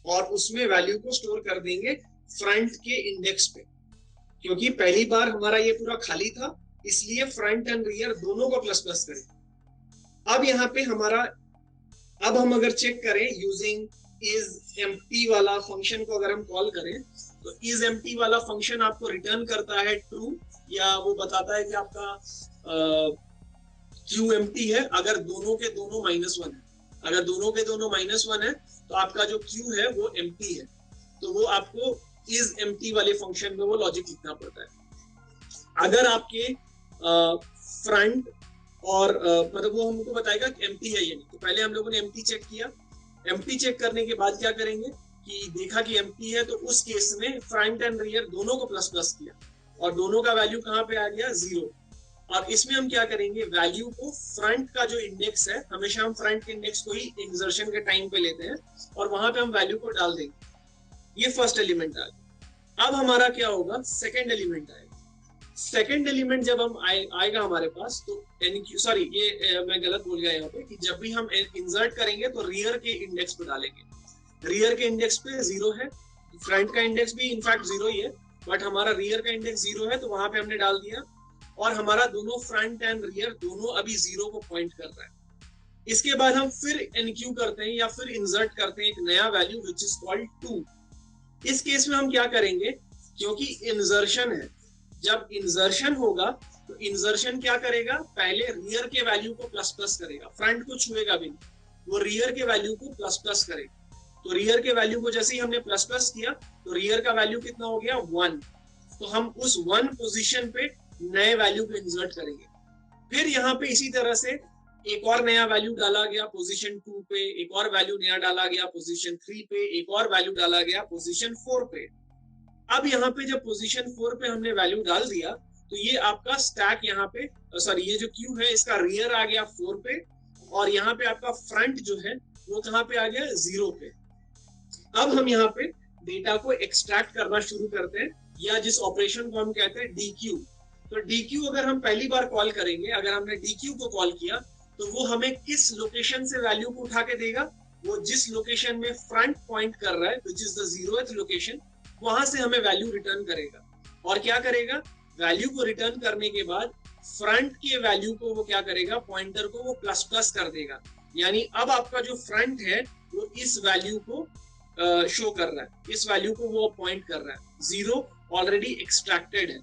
और उसमें वैल्यू को स्टोर कर देंगे फ्रंट के इंडेक्स पे, क्योंकि पहली बार हमारा ये पूरा खाली था इसलिए फ्रंट एंड रियर दोनों को प्लस प्लस करेंगे। अब यहाँ पे हमारा, अब हम अगर चेक करें यूजिंग इज एम्प्टी वाला फंक्शन को अगर हम कॉल करें तो इज एम्प्टी वाला फंक्शन आपको रिटर्न करता है ट्रू, या वो बताता है कि आपका क्यू एम्प्टी है अगर दोनों के दोनों -1 है। अगर दोनों के दोनों -1 है तो आपका जो क्यू है वो एम्प्टी है, तो वो आपको इज एम्प्टी वाले फंक्शन में वो लॉजिक लिखना पड़ता है। अगर आपके फ्रंट और मतलब वो हमको बताएगा कि एम्प्टी है या नहीं, तो पहले हम लोगों ने एम्प्टी चेक किया, एम्प्टी चेक करने के बाद क्या करेंगे कि देखा कि एम्प्टी है, तो उस केस में फ्रंट एंड रियर दोनों को प्लस प्लस किया और दोनों का वैल्यू कहाँ पे आ गया, 0। और इसमें हम क्या करेंगे, वैल्यू को फ्रंट का जो इंडेक्स है, हमेशा हम फ्रंट के इंडेक्स को ही इंसर्शन के टाइम पे लेते हैं और वहां पे हम वैल्यू को डाल देंगे। ये फर्स्ट एलिमेंट आ गया। अब हमारा क्या होगा, सेकेंड एलिमेंट आएगा। सेकेंड एलिमेंट जब हम आएगा हमारे पास तो सॉरी ये मैं गलत बोल गया यहाँ पे, कि जब भी हम इंसर्ट करेंगे तो रियर के इंडेक्स पे डालेंगे। रियर के इंडेक्स पे 0 है, फ्रंट का इंडेक्स भी इनफैक्ट 0 ही है, बट हमारा रियर का इंडेक्स 0 है तो वहां पे हमने डाल दिया और हमारा दोनों फ्रंट एंड रियर दोनों अभी 0 को पॉइंट कर रहा है। इसके बाद हम फिर एनक्यू करते हैं या फिर इंसर्ट करते हैं एक नया वैल्यू विच इज कॉल्ड 2। इस केस में हम क्या करेंगे, क्योंकि इंसर्शन है, जब इंसर्शन होगा तो इंसर्शन क्या करेगा, पहले रियर के वैल्यू को प्लस प्लस करेगा, फ्रंट को छुएगा भी नहीं, वो रियर के वैल्यू को प्लस प्लस करेगा। तो रियर के वैल्यू को जैसे ही हमने प्लस प्लस किया तो रियर का वैल्यू कितना हो गया, 1। तो हम उस 1 पोजीशन पे नए वैल्यू को इंसर्ट करेंगे। फिर यहाँ पे इसी तरह से एक और नया वैल्यू डाला गया पोजीशन 2 पे, एक और वैल्यू नया डाला गया पोजीशन 3 पे, एक और वैल्यू डाला गया पोजीशन 4 पे। अब यहाँ पे जब पोजीशन 4 पे हमने वैल्यू डाल दिया तो ये आपका स्टैक यहाँ पे, सॉरी ये जो क्यू है इसका रियर आ गया 4 पे और यहाँ पे आपका फ्रंट जो है वो कहाँ पे आ गया, 0 पे। अब हम यहाँ पे डेटा को एक्सट्रैक्ट करना शुरू करते हैं, या जिस ऑपरेशन को हम कहते हैं डीक्यू। तो डीक्यू अगर हम पहली बार कॉल करेंगे, अगर हमने डीक्यू को कॉल किया तो वो हमें किस लोकेशन से वैल्यू को उठा के देगा, वो जिस लोकेशन में फ्रंट पॉइंट कर रहा है which is the 0th location, वहां से हमें वैल्यू रिटर्न करेगा। और क्या करेगा, वैल्यू को रिटर्न करने के बाद फ्रंट के वैल्यू को वो क्या करेगा, पॉइंटर को वो प्लस प्लस कर देगा, यानी अब आपका जो फ्रंट है वो इस वैल्यू को शो कर रहा है, इस वैल्यू को वो पॉइंट कर रहा है, 0 ऑलरेडी एक्सट्रैक्टेड है।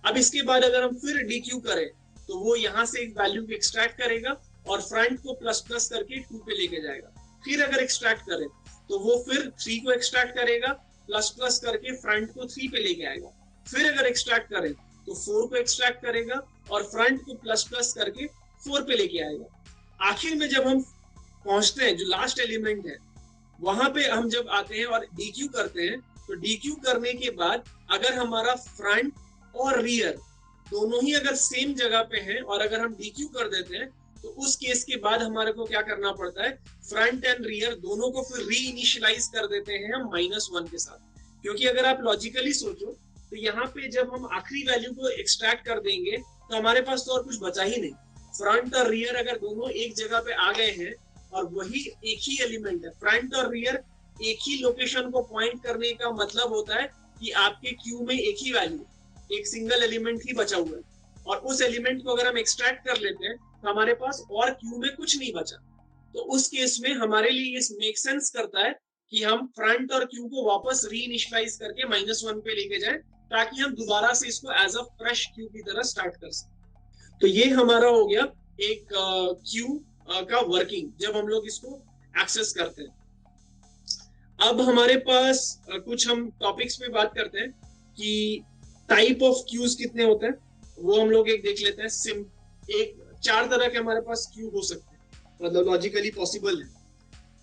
अब इसके बाद अगर हम फिर डीक्यू करें तो वो यहाँ से एक वैल्यू को एक्सट्रैक्ट करेगा और फ्रंट को प्लस प्लस करके 2 पे लेके जाएगा। फिर अगर एक्सट्रैक्ट करें तो वो फिर 3 को एक्सट्रैक्ट करेगा, प्लस प्लस करके फ्रंट को 3 पे लेके आएगा। फिर अगर एक्सट्रैक्ट करें तो 4 को एक्सट्रैक्ट करेगा और फ्रंट को प्लस प्लस करके 4 पे लेके आएगा। आखिर में जब हम पहुंचते हैं, जो लास्ट एलिमेंट है, वहां पे हम जब आते हैं और डीक्यू करते हैं तो डीक्यू करने के बाद अगर हमारा फ्रंट और रियर दोनों ही अगर सेम जगह पे हैं और अगर हम डीक्यू कर देते हैं तो उस केस के बाद हमारे को क्या करना पड़ता है, फ्रंट एंड रियर दोनों को फिर री इनिशियलाइज कर देते हैं हम -1 के साथ। क्योंकि अगर आप लॉजिकली सोचो तो यहाँ पे जब हम आखिरी वैल्यू को एक्सट्रैक्ट कर देंगे तो हमारे पास तो और कुछ बचा ही नहीं। फ्रंट और रियर अगर दोनों एक जगह पे आ गए हैं और वही एक ही एलिमेंट है, फ्रंट और रियर एक ही लोकेशन को पॉइंट करने का मतलब होता है कि आपके क्यू में एक ही वैल्यू, एक सिंगल एलिमेंट ही बचा हुआ है, और उस एलिमेंट को अगर हम एक्सट्रैक्ट कर लेते हैं तो हमारे पास और क्यू में कुछ नहीं बचा। तो उस केस में हमारे लिए ये मेक सेंस करता है कि हम फ्रंट और क्यू को वापस रीइनिशियलाइज करके -1 पे लेके जाएं, ताकि हम दोबारा से इसको एज अ फ्रेश क्यू की तरह स्टार्ट कर सकें। तो ये हमारा हो गया एक क्यू का वर्किंग, जब हम लोग इसको एक्सेस करते हैं। अब हमारे पास कुछ हम टॉपिक्स पे बात करते हैं कि टाइप ऑफ क्यूज कितने होते हैं, वो हम लोग एक देख लेते हैं। एक 4 तरह के हमारे पास क्यू हो सकते हैं, मतलब लॉजिकली पॉसिबल है।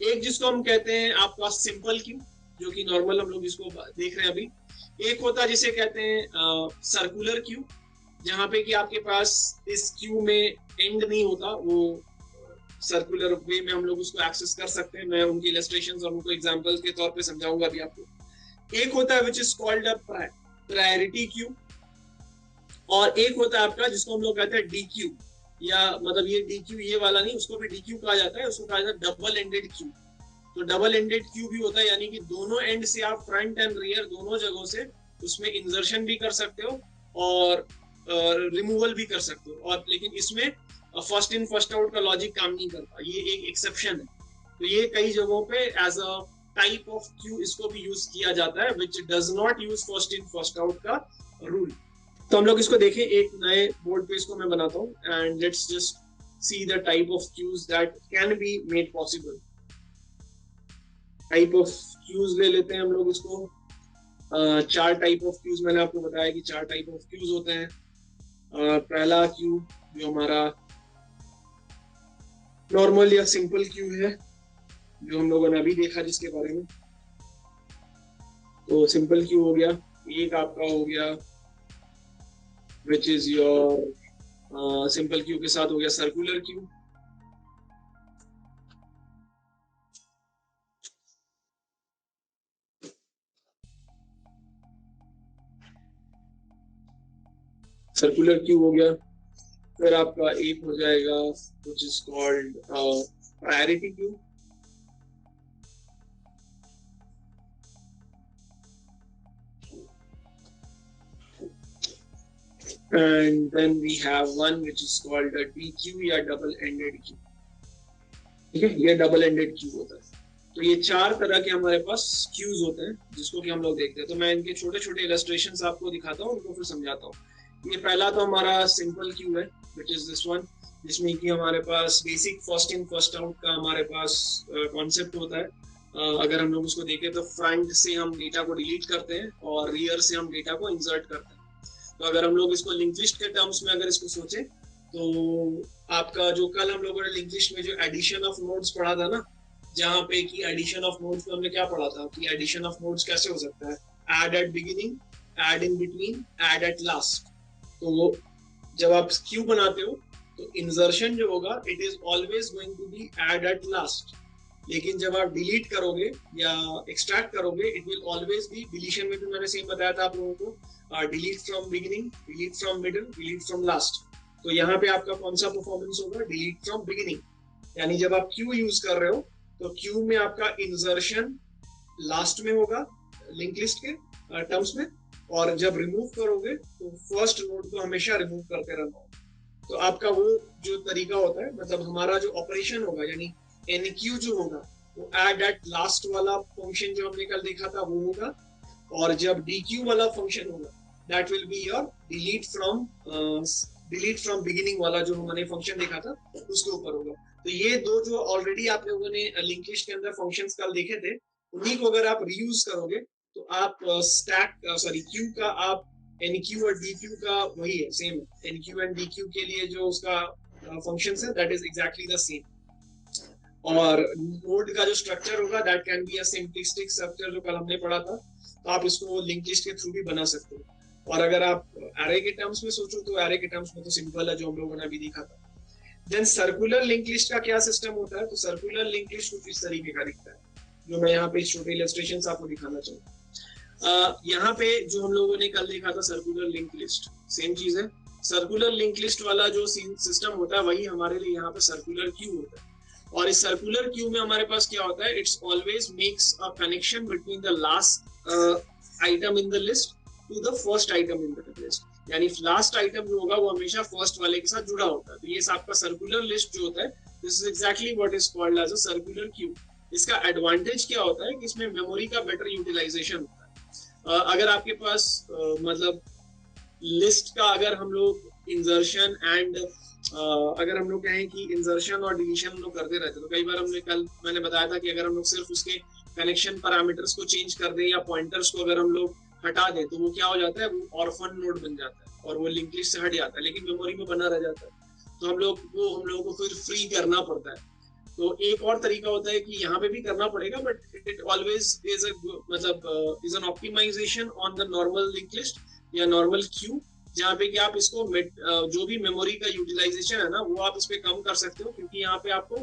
एक जिसको हम कहते हैं आपका सिंपल क्यू, जो कि नॉर्मल हम लोग इसको देख रहे हैं अभी। एक होता है जिसे कहते हैं सर्कुलर क्यू, जहां पे कि आपके पास इस क्यू में एंड नहीं होता, वो सर्कुलर वे में हम लोग उसको एक्सेस कर सकते हैं। मैं उनकी इलस्ट्रेशंस और उनको एग्जांपल्स के तौर पे समझाऊंगा अभी आपको। एक होता है which is called a priority queue, और एक होता है आपका जिसको हम लोग कहते हैं डी क्यू, या मतलब ये डी क्यू ये वाला नहीं, उसको भी डी क्यू कहा जाता है, उसको कहा जाता है डबल एंडेड क्यू। तो डबल एंडेड क्यू भी होता है, यानी कि दोनों एंड से आप फ्रंट एंड रियर दोनों जगहों से उसमें इंसर्शन भी कर सकते हो और रिमूवल भी कर सकते हो, और लेकिन इसमें फर्स्ट इन फर्स्ट आउट का लॉजिक काम नहीं करता, ये एक एक्सेप्शन है। तो ये कई जगहों पे as a type of queue इसको भी यूज किया जाता है, which does not use first in first out का रूल। तो हम लोग इसको देखें, एक नए बोर्ड पे इसको मैं बनाता हूँ, and let's just see the type of queues that can be made possible. Type of queues ले लेते हैं हम लोग इसको। 4 टाइप ऑफ क्यूज मैंने आपको बताया कि 4 टाइप ऑफ क्यूज होते हैं। पहला क्यू जो हमारा नॉर्मल या सिंपल क्यू है, जो हम लोगों ने अभी देखा जिसके बारे में, तो सिंपल क्यू हो गया। एक आपका हो गया which is your simple Q के साथ हो गया सर्कुलर क्यू। सर्कुलर क्यू हो गया। फिर आपका एक हो जाएगा which is called priority queue. And then we have one which is called a DQ या double ended queue। ठीक है, ये डबल एंडेड क्यू होता है। तो ये 4 तरह के हमारे पास क्यूज होते हैं जिसको कि हम लोग देखते हैं। तो मैं इनके छोटे छोटे इलस्ट्रेशंस आपको दिखाता हूँ, उनको फिर समझाता हूँ। ये पहला तो हमारा सिंपल क्यू है विच इज दिस वन, जिसमें कि हमारे पास basic first in first out का हमारे पास कॉन्सेप्ट होता है। अगर हम लोग उसको देखें तो फ्रंट से हम डेटा को डिलीट करते हैं और रियर से हम डेटा को इंसर्ट करते हैं। तो अगर हम लोग इसको लिंक लिस्ट के टर्म्स में अगर इसको सोचे, तो आपका जो कल हम लोगों ने लिंक लिस्ट में जो एडिशन ऑफ नोड्स पढ़ा था ना, जहाँ पे कि एडिशन ऑफ नोड्स में हमने क्या पढ़ा था कि एडिशन ऑफ नोड्स कैसे हो सकता है, add at beginning, add in between, add at last. तो जब आप क्यू बनाते हो तो इंसर्शन जो होगा it is always going to be add at last, लेकिन जब आप डिलीट करोगे या एक्सट्रैक्ट करोगे it will always be, deletion में भी मैंने सेम बताया था आप लोगों को, delete from beginning, delete from middle, delete from last. तो यहाँ पे आपका कौन सा परफॉर्मेंस होगा, डिलीट फ्रॉम बिगिनिंग। यानी जब आप क्यू यूज कर रहे हो तो क्यू में आपका इंसर्शन लास्ट में होगा लिंक लिस्ट के टर्म्स में, और जब रिमूव करोगे तो फर्स्ट नोड को हमेशा रिमूव करते रहना होगा। तो आपका वो जो तरीका होता है, मतलब हमारा जो ऑपरेशन होगा, यानी एनक्यू जो होगा वो ऐड एट लास्ट वाला फंक्शन जो हमने कल देखा था वो होगा, और जब डीक्यू वाला फंक्शन होगा that will be your delete from beginning वाला जो हमने फंक्शन देखा था उसके ऊपर होगा। तो ये दो जो ऑलरेडी आप लोगों ने लिंक लिस्ट के अंदर फंक्शंस कल देखे थे, उन्हीं को अगर आप रीयूज करोगे तो आप क्यू का आप एनक्यू और डीक्यू का वही है, सेम है। एनक्यू एंड डीक्यू के लिए जो उसका फंक्शंस है that is exactly the same. और नोड का जो स्ट्रक्चर होगा that can be a simplistic structure, जो कल हमने पढ़ा था। तो आप इसको लिंक लिस्ट के थ्रू भी बना सकते हो। और अगर आप एरे के टर्म्स में सोचो तो एरे के टर्म्स में तो सिंपल है, जो हम लोगों ने अभी देखा था। देन सर्कुलर लिंक लिस्ट का क्या सिस्टम होता है, तो सर्कुलर लिंक लिस्ट कुछ इस तरीके का दिखता है, जो मैं यहाँ पे छोटे इलस्ट्रेशंस आपको दिखाना चाहूँ। यहाँ पे जो हम लोगों ने कल देखा था सर्कुलर लिंक लिस्ट, सेम चीज है। सर्कुलर लिंक लिस्ट वाला जो सिस्टम होता है वही हमारे लिए यहाँ पे सर्कुलर क्यू होता है। और इस सर्कुलर क्यू में हमारे पास क्या होता है, it's always makes a connection between the last item in the list to the first item in the list. यानी लास्ट आइटम जो होगा वो हमेशा फर्स्ट वाले के साथ जुड़ा होता है। तो ये आपका सर्कुलर लिस्ट जो होता है, this is exactly what is called as a circular queue. इसका एडवांटेज क्या होता है कि इसमें मेमोरी का बेटर यूटिलाइजेशन होता है। अगर आपके पास मतलब लिस्ट का अगर हम लोग इंसर्शन एंड अगर हम लोग कहें कि इंसर्शन और डिलीशन हम लोग करते रहते, तो कई बार हमने कल मैंने बताया था कि अगर हम लोग सिर्फ उसके कनेक्शन पैरामीटर्स को चेंज कर दें या पॉइंटर्स को अगर हम लोग हटा दें तो वो क्या हो जाता है, वो ऑर्फन नोड बन जाता है और वो लिंक लिस्ट से हट जाता है, लेकिन मेमोरी में बना रह जाता है। तो हम लोगों को फिर फ्री करना पड़ता है। तो एक और तरीका होता है कि यहाँ पे भी करना पड़ेगा, बट इट ऑलवेज इज मतलब is an optimization on the normal link list या नॉर्मल क्यू, जहाँ पे कि आप इसको जो भी मेमोरी का यूटिलाइजेशन है ना वो आप इस पे कम कर सकते हो, क्योंकि यहाँ पे आपको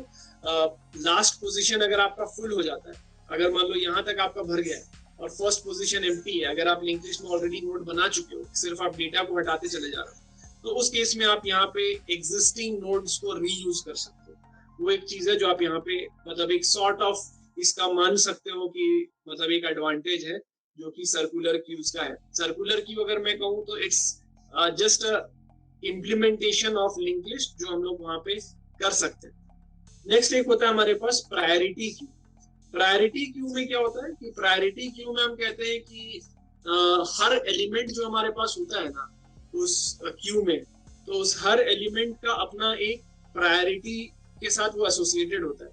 लास्ट पोजीशन अगर आपका फुल हो जाता है, अगर मान लो यहाँ तक आपका भर गया है और फर्स्ट पोजीशन एम्प्टी है, अगर आप लिंक लिस्ट में ऑलरेडी नोड बना चुके हो, सिर्फ आप डेटा को हटाते चले जा रहे हो, तो उस केस में आप यहाँ पे एग्जिस्टिंग नोड्स को रीयूज कर सकते हो। वो एक चीज है जो आप यहाँ पे मतलब एक सॉर्ट ऑफ इसका मान सकते हो कि मतलब एक एडवांटेज है जो कि सर्कुलर क्यूज का है। सर्कुलर क्यू अगर मैं कहूँ तो it's just implementation of link list जो हम लोग वहां पे कर सकते हैं। नेक्स्ट एक होता है हमारे पास प्रायोरिटी क्यू। प्रायोरिटी क्यू में क्या होता है कि प्रायोरिटी क्यू में हम कहते हैं कि हर एलिमेंट जो हमारे पास होता है ना उस क्यू में, तो उस हर एलिमेंट का अपना एक प्रायोरिटी के साथ वो एसोसिएटेड होता है,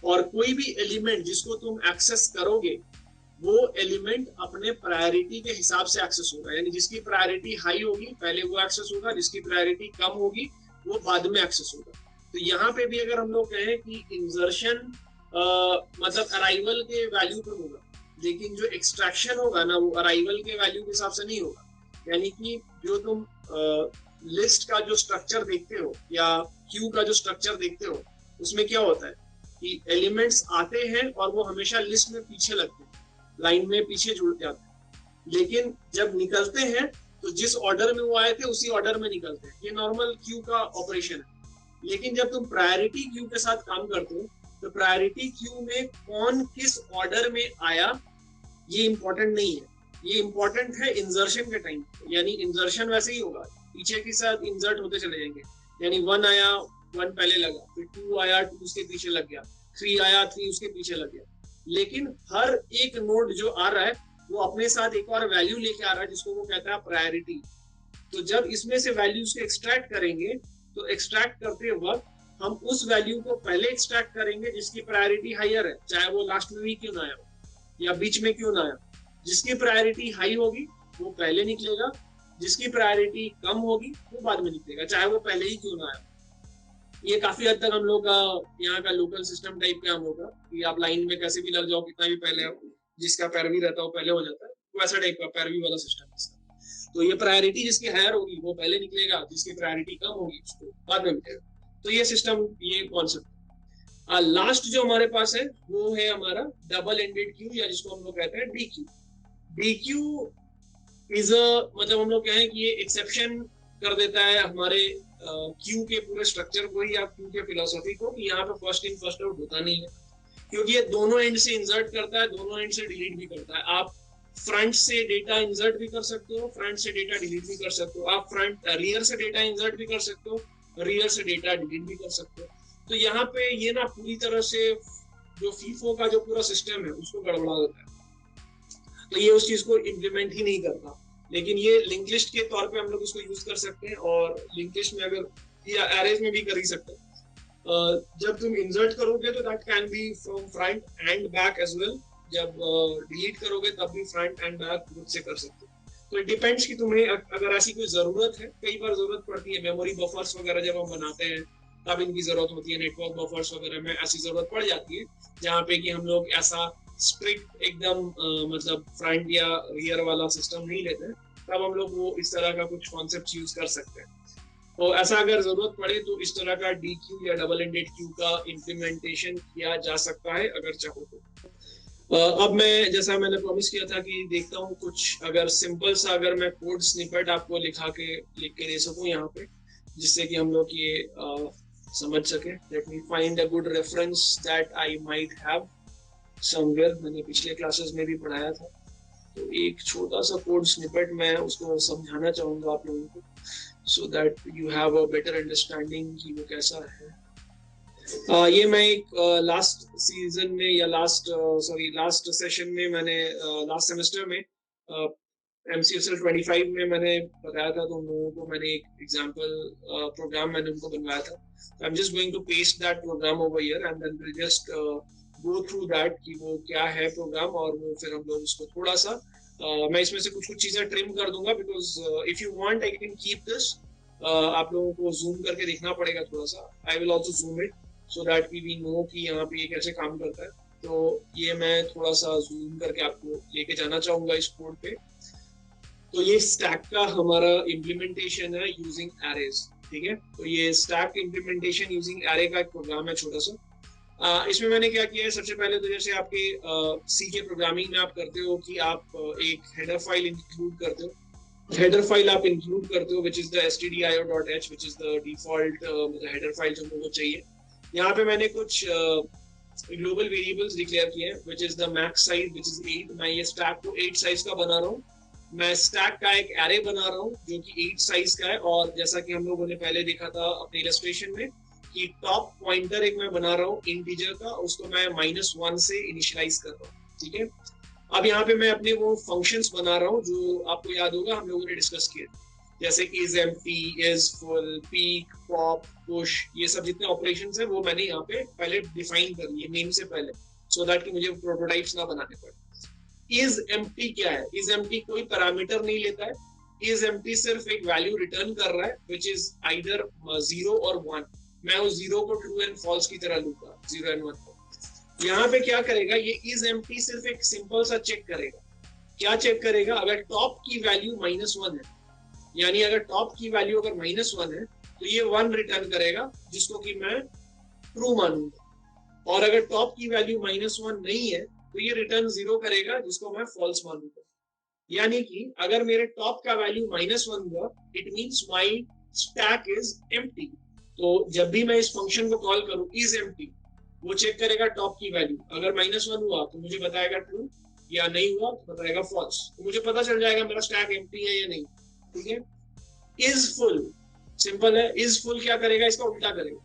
और कोई भी एलिमेंट जिसको तुम एक्सेस करोगे वो एलिमेंट अपने प्रायोरिटी के हिसाब से एक्सेस होगा। यानी जिसकी प्रायोरिटी हाई होगी पहले वो एक्सेस होगा, जिसकी प्रायोरिटी कम होगी वो बाद में एक्सेस होगा। तो यहाँ पे भी अगर हम लोग कहें कि इंसर्शन मतलब अराइवल के वैल्यू पर होगा, लेकिन जो एक्सट्रैक्शन होगा ना वो अराइवल के वैल्यू के हिसाब से नहीं होगा। यानी कि जो तुम लिस्ट का जो स्ट्रक्चर देखते हो या क्यू का जो स्ट्रक्चर देखते हो उसमें क्या होता है कि एलिमेंट्स आते हैं और वो हमेशा लिस्ट में पीछे लगते हैं, लाइन में पीछे जुड़ जाते हैं, लेकिन जब निकलते हैं तो जिस ऑर्डर में वो आए थे उसी ऑर्डर में निकलते हैं। ये नॉर्मल क्यू का ऑपरेशन है। लेकिन जब तुम प्रायोरिटी क्यू के साथ काम करते हो तो प्रायोरिटी क्यू में कौन किस ऑर्डर में आया ये इंपॉर्टेंट नहीं है, ये इंपॉर्टेंट है इंसर्शन के टाइम। यानी इंसर्शन वैसे ही होगा, पीछे के साथ इंसर्ट होते चले जाएंगे। यानी 1 आया 1 पहले लगा, फिर 2 आया 2 उसके पीछे लग गया, 3 आया 3 उसके पीछे लग गया। लेकिन हर एक नोड जो आ रहा है वो अपने साथ एक और वैल्यू लेके आ रहा है जिसको वो कहता है प्रायोरिटी। तो जब इसमें से वैल्यूज को एक्सट्रैक्ट करेंगे तो एक्सट्रैक्ट करते वक्त हम उस वैल्यू को पहले एक्सट्रैक्ट करेंगे जिसकी प्रायोरिटी हायर है, चाहे वो लास्ट में भी क्यों ना आया या बीच में क्यों ना आया। जिसकी प्रायोरिटी हाई होगी वो पहले निकलेगा, जिसकी प्रायोरिटी कम होगी वो बाद में निकलेगा, चाहे वो पहले ही क्यों ना आया। ये काफी हद तक हम लोग का यहाँ का लोकल सिस्टम टाइप का हम होगा कि आप लाइन में कैसे भी लग जाओ, कितना भी पहले आओ, जिसका पैरवी रहता है वो पहले हो जाता है, वैसा टाइप का पैरवी वाला सिस्टम है। तो ये प्रायोरिटी जिसकी हायर होगी वो पहले निकलेगा, जिसकी प्रायोरिटी कम होगी उसको बाद में निकलेगा। तो ये सिस्टम, ये कॉन्सेप्ट। लास्ट जो हमारे पास है वो है हमारा डबल एंडेड क्यू या जिसको हम लोग कहते हैं D Q. D Q is मतलब हम लोग कहें कि ये एक्सेप्शन कर देता है हमारे क्यू के पूरे स्ट्रक्चर को ही या क्यू के फिलोसॉफी को कि यहाँ पे फर्स्ट इन फर्स्ट आउट होता नहीं है, क्योंकि ये दोनों एंड से इंसर्ट करता है, दोनों एंड से डिलीट भी करता है। आप फ्रंट से डेटा इंसर्ट भी कर सकते हो, फ्रंट से डेटा डिलीट भी कर सकते हो, आप फ्रंट रियर से डेटा इंसर्ट भी कर सकते हो, रियर से डेटा डिलीट भी कर सकते हो। तो यहाँ पे ये ना पूरी तरह से जो फीफो का जो पूरा सिस्टम है उसको गड़बड़ा देता है। तो ये उस चीज को इम्प्लीमेंट ही नहीं करता, लेकिन ये लिंक लिस्ट के तौर पे हम लोग इसको यूज कर सकते हैं, और लिंक लिस्ट में अगर या एरेज में भी कर ही सकते हैं। जब तुम इंसर्ट करोगे तो that can be from front and back as well, जब डिलीट करोगे तब भी फ्रंट एंड बैक खुद से कर सकते हो। तो इट डिपेंड्स कि तुम्हें अगर ऐसी कोई जरूरत है, कई बार जरूरत पड़ती है मेमोरी बफर्स वगैरह जब हम बनाते हैं तब इनकी जरूरत होती है, नेटवर्क बफर्स वगैरह में ऐसी जरूरत पड़ जाती है जहाँ पे कि हम लोग ऐसा स्ट्रिक्ट एकदम मतलब फ्रंट या रियर वाला सिस्टम नहीं लेते, तब हम लोग वो इस तरह का कुछ कॉन्सेप्ट यूज कर सकते हैं। तो ऐसा अगर जरूरत पड़े तो इस तरह का डी क्यू या डबल एंडेड क्यू का इम्प्लीमेंटेशन किया जा सकता है अगर चाहो तो। अब मैं जैसा मैंने प्रॉमिस किया था कि देखता हूँ कुछ अगर सिंपल सा अगर मैं कोड स्निपेट आपको लिख के दे सकूँ यहाँ पे, जिससे कि हम लोग ये समझ सके. Let me find a good reference that I might have somewhere. मैंने पिछले क्लासेस में भी पढ़ाया था, तो एक छोटा सा कोड स्निपेट मैं उसको समझाना चाहूंगा आप लोगों को, so that you have a better understanding कि वो कैसा है. ये मैं एक लास्ट सीजन में या लास्ट सेशन में मैंने लास्ट सेमेस्टर में MCSL 25 में मैंने बताया था, तो उन लोगों को मैंने एक एग्जांपल प्रोग्राम मैंने उनको बनवाया था. I am just going to paste that program over here and then will just go through that कि वो क्या है प्रोग्राम, और वो फिर हम लोग उसको थोड़ा सा मैं इसमें से कुछ कुछ चीजें ट्रिम कर दूंगा, because if you want I can keep this. आप लोगों को जूम करके देखना पड़ेगा थोड़ा सा. I will also zoom it so that we know कि यहाँ पे ये कैसे काम करता है. तो ये मैं थोड़ा सा जूम करके आपको लेके जाना चाहूंगा इस कोड पे. तो ये स्टैक का हमारा इम्प्लीमेंटेशन है यूजिंग एरेज. ठीक है, तो ये स्टैक इम्प्लीमेंटेशन यूजिंग एरे का एक प्रोग्राम है छोटा सा. इसमें मैंने क्या किया है, सबसे पहले तो जैसे आपके सी के प्रोग्रामिंग में आप करते हो कि आप एक हेडर फाइल इंक्लूड करते हो. हेडर फाइल आप इंक्लूड करते हो which is the stdio.h which is the default header file जो हमको चाहिए. यहाँ पे मैंने कुछ ग्लोबल वेरिएबल्स डिक्लेयर किए हैं which is the max size which is 8. मैं ये स्टैक को 8 साइज का बना रहा हूँ. मैं स्टैक का एक एरे बना रहा हूँ जो कि 8 साइज का है, और जैसा कि हम लोगों ने पहले देखा था अपने इलस्ट्रेशन में कि टॉप पॉइंटर एक मैं बना रहा हूँ इंटीजर का, उसको मैं -1 से इनिशियलाइज कर रहा हूँ. ठीक है, अब यहाँ पे मैं अपने वो फंक्शंस बना रहा हूँ जो आपको याद होगा हम लोगों ने डिस्कस किए, जैसे is empty, is full, peak, pop, push, ये सब जितने ऑपरेशंस हैं वो मैंने यहाँ पे पहले डिफाइन कर लिए नेम से पहले, सो दैट कि मुझे प्रोटोटाइप्स ना बनाने पड़े. इज एम्प्टी क्या है? इज एम्प्टी कोई पैरामीटर नहीं लेता है. इज एम्प्टी सिर्फ एक वैल्यू रिटर्न कर रहा है विच इज आइदर 0 और 1. मैं उस 0 को ट्रू एंड फॉल्स की तरह लूंगा, 0 एंड 1 को. यहाँ पे क्या करेगा, ये इज एम्प्टी सिर्फ एक सिंपल सा चेक करेगा. क्या चेक करेगा? अगर टॉप की वैल्यू -1 है, यानी अगर टॉप की वैल्यू अगर -1 है तो ये 1 रिटर्न करेगा जिसको कि मैं ट्रू मानूंगा. और अगर टॉप की वैल्यू -1 नहीं है तो ये रिटर्न 0 करेगा जिसको मैं फॉल्स मानूंगा. यानी कि अगर मेरे टॉप का वैल्यू -1 हुआ, it means my stack is empty. तो जब भी मैं इस फंक्शन को कॉल करूं इज एम्प्टी, वो चेक करेगा टॉप की वैल्यू. अगर -1 हुआ तो मुझे बताएगा ट्रू, या नहीं हुआ तो बताएगा फॉल्स. तो मुझे पता चल जाएगा मेरा स्टैक एम्प्टी है या नहीं. ठीक है. इज फुल सिंपल है. इज फुल क्या करेगा? इसका उल्टा करेगा.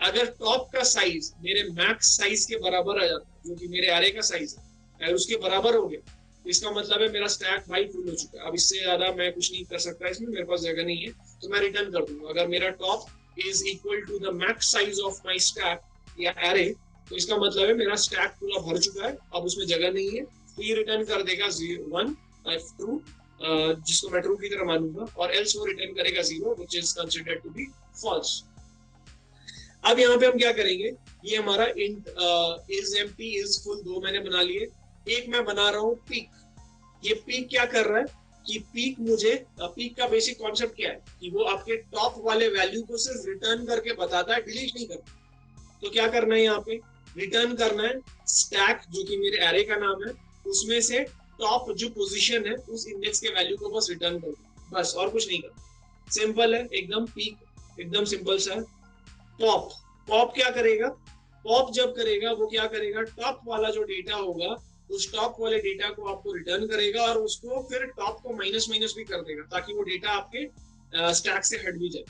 अगर टॉप का साइज मेरे मैक्स साइज के बराबर आ जाता है, जो कि मेरे एरे का साइज है, अगर उसके बराबर हो गया तो इसका मतलब है मेरा स्टैक भाई फुल हो चुका है. अब इससे ज्यादा मैं कुछ नहीं कर सकता इसमें, मेरे पास जगह नहीं है, तो मैं रिटर्न कर दूंगा. अगर मेरा top is equal to the max size of my stack या एरे, तो इसका मतलब है मेरा स्टैक पूरा भर चुका है, अब उसमें जगह नहीं है, तो ये रिटर्न कर देगा 1 ट्रू, जिसको मैं ट्रू की तरह मानूंगा, और एल्स वो रिटर्न करेगा 0 which is considered to be false. अब यहाँ पे हम क्या करेंगे, ये हमारा int is empty is full दो मैंने बना लिए. एक मैं बना रहा हूँ पीक. ये पीक क्या कर रहा है कि पीक मुझे पीक का बेसिक कॉन्सेप्ट क्या है कि वो आपके टॉप वाले वैल्यू को सिर्फ रिटर्न करके बताता है, डिलीट नहीं करता. तो क्या करना है, यहाँ पे रिटर्न करना है स्टैक जो कि मेरे एरे का नाम है, उसमें से टॉप जो पोजीशन है उस इंडेक्स के वैल्यू को बस रिटर्न कर दो, बस और कुछ नहीं करना. सिंपल है एकदम. पीक एकदम सिंपल सा है. पॉप, पॉप क्या करेगा? पॉप जब करेगा वो क्या करेगा, टॉप वाला जो डेटा होगा उस टॉप वाले डेटा को आपको रिटर्न करेगा, और उसको फिर टॉप को माइनस माइनस भी कर देगा ताकि वो डेटा आपके स्टैक से हट भी जाए.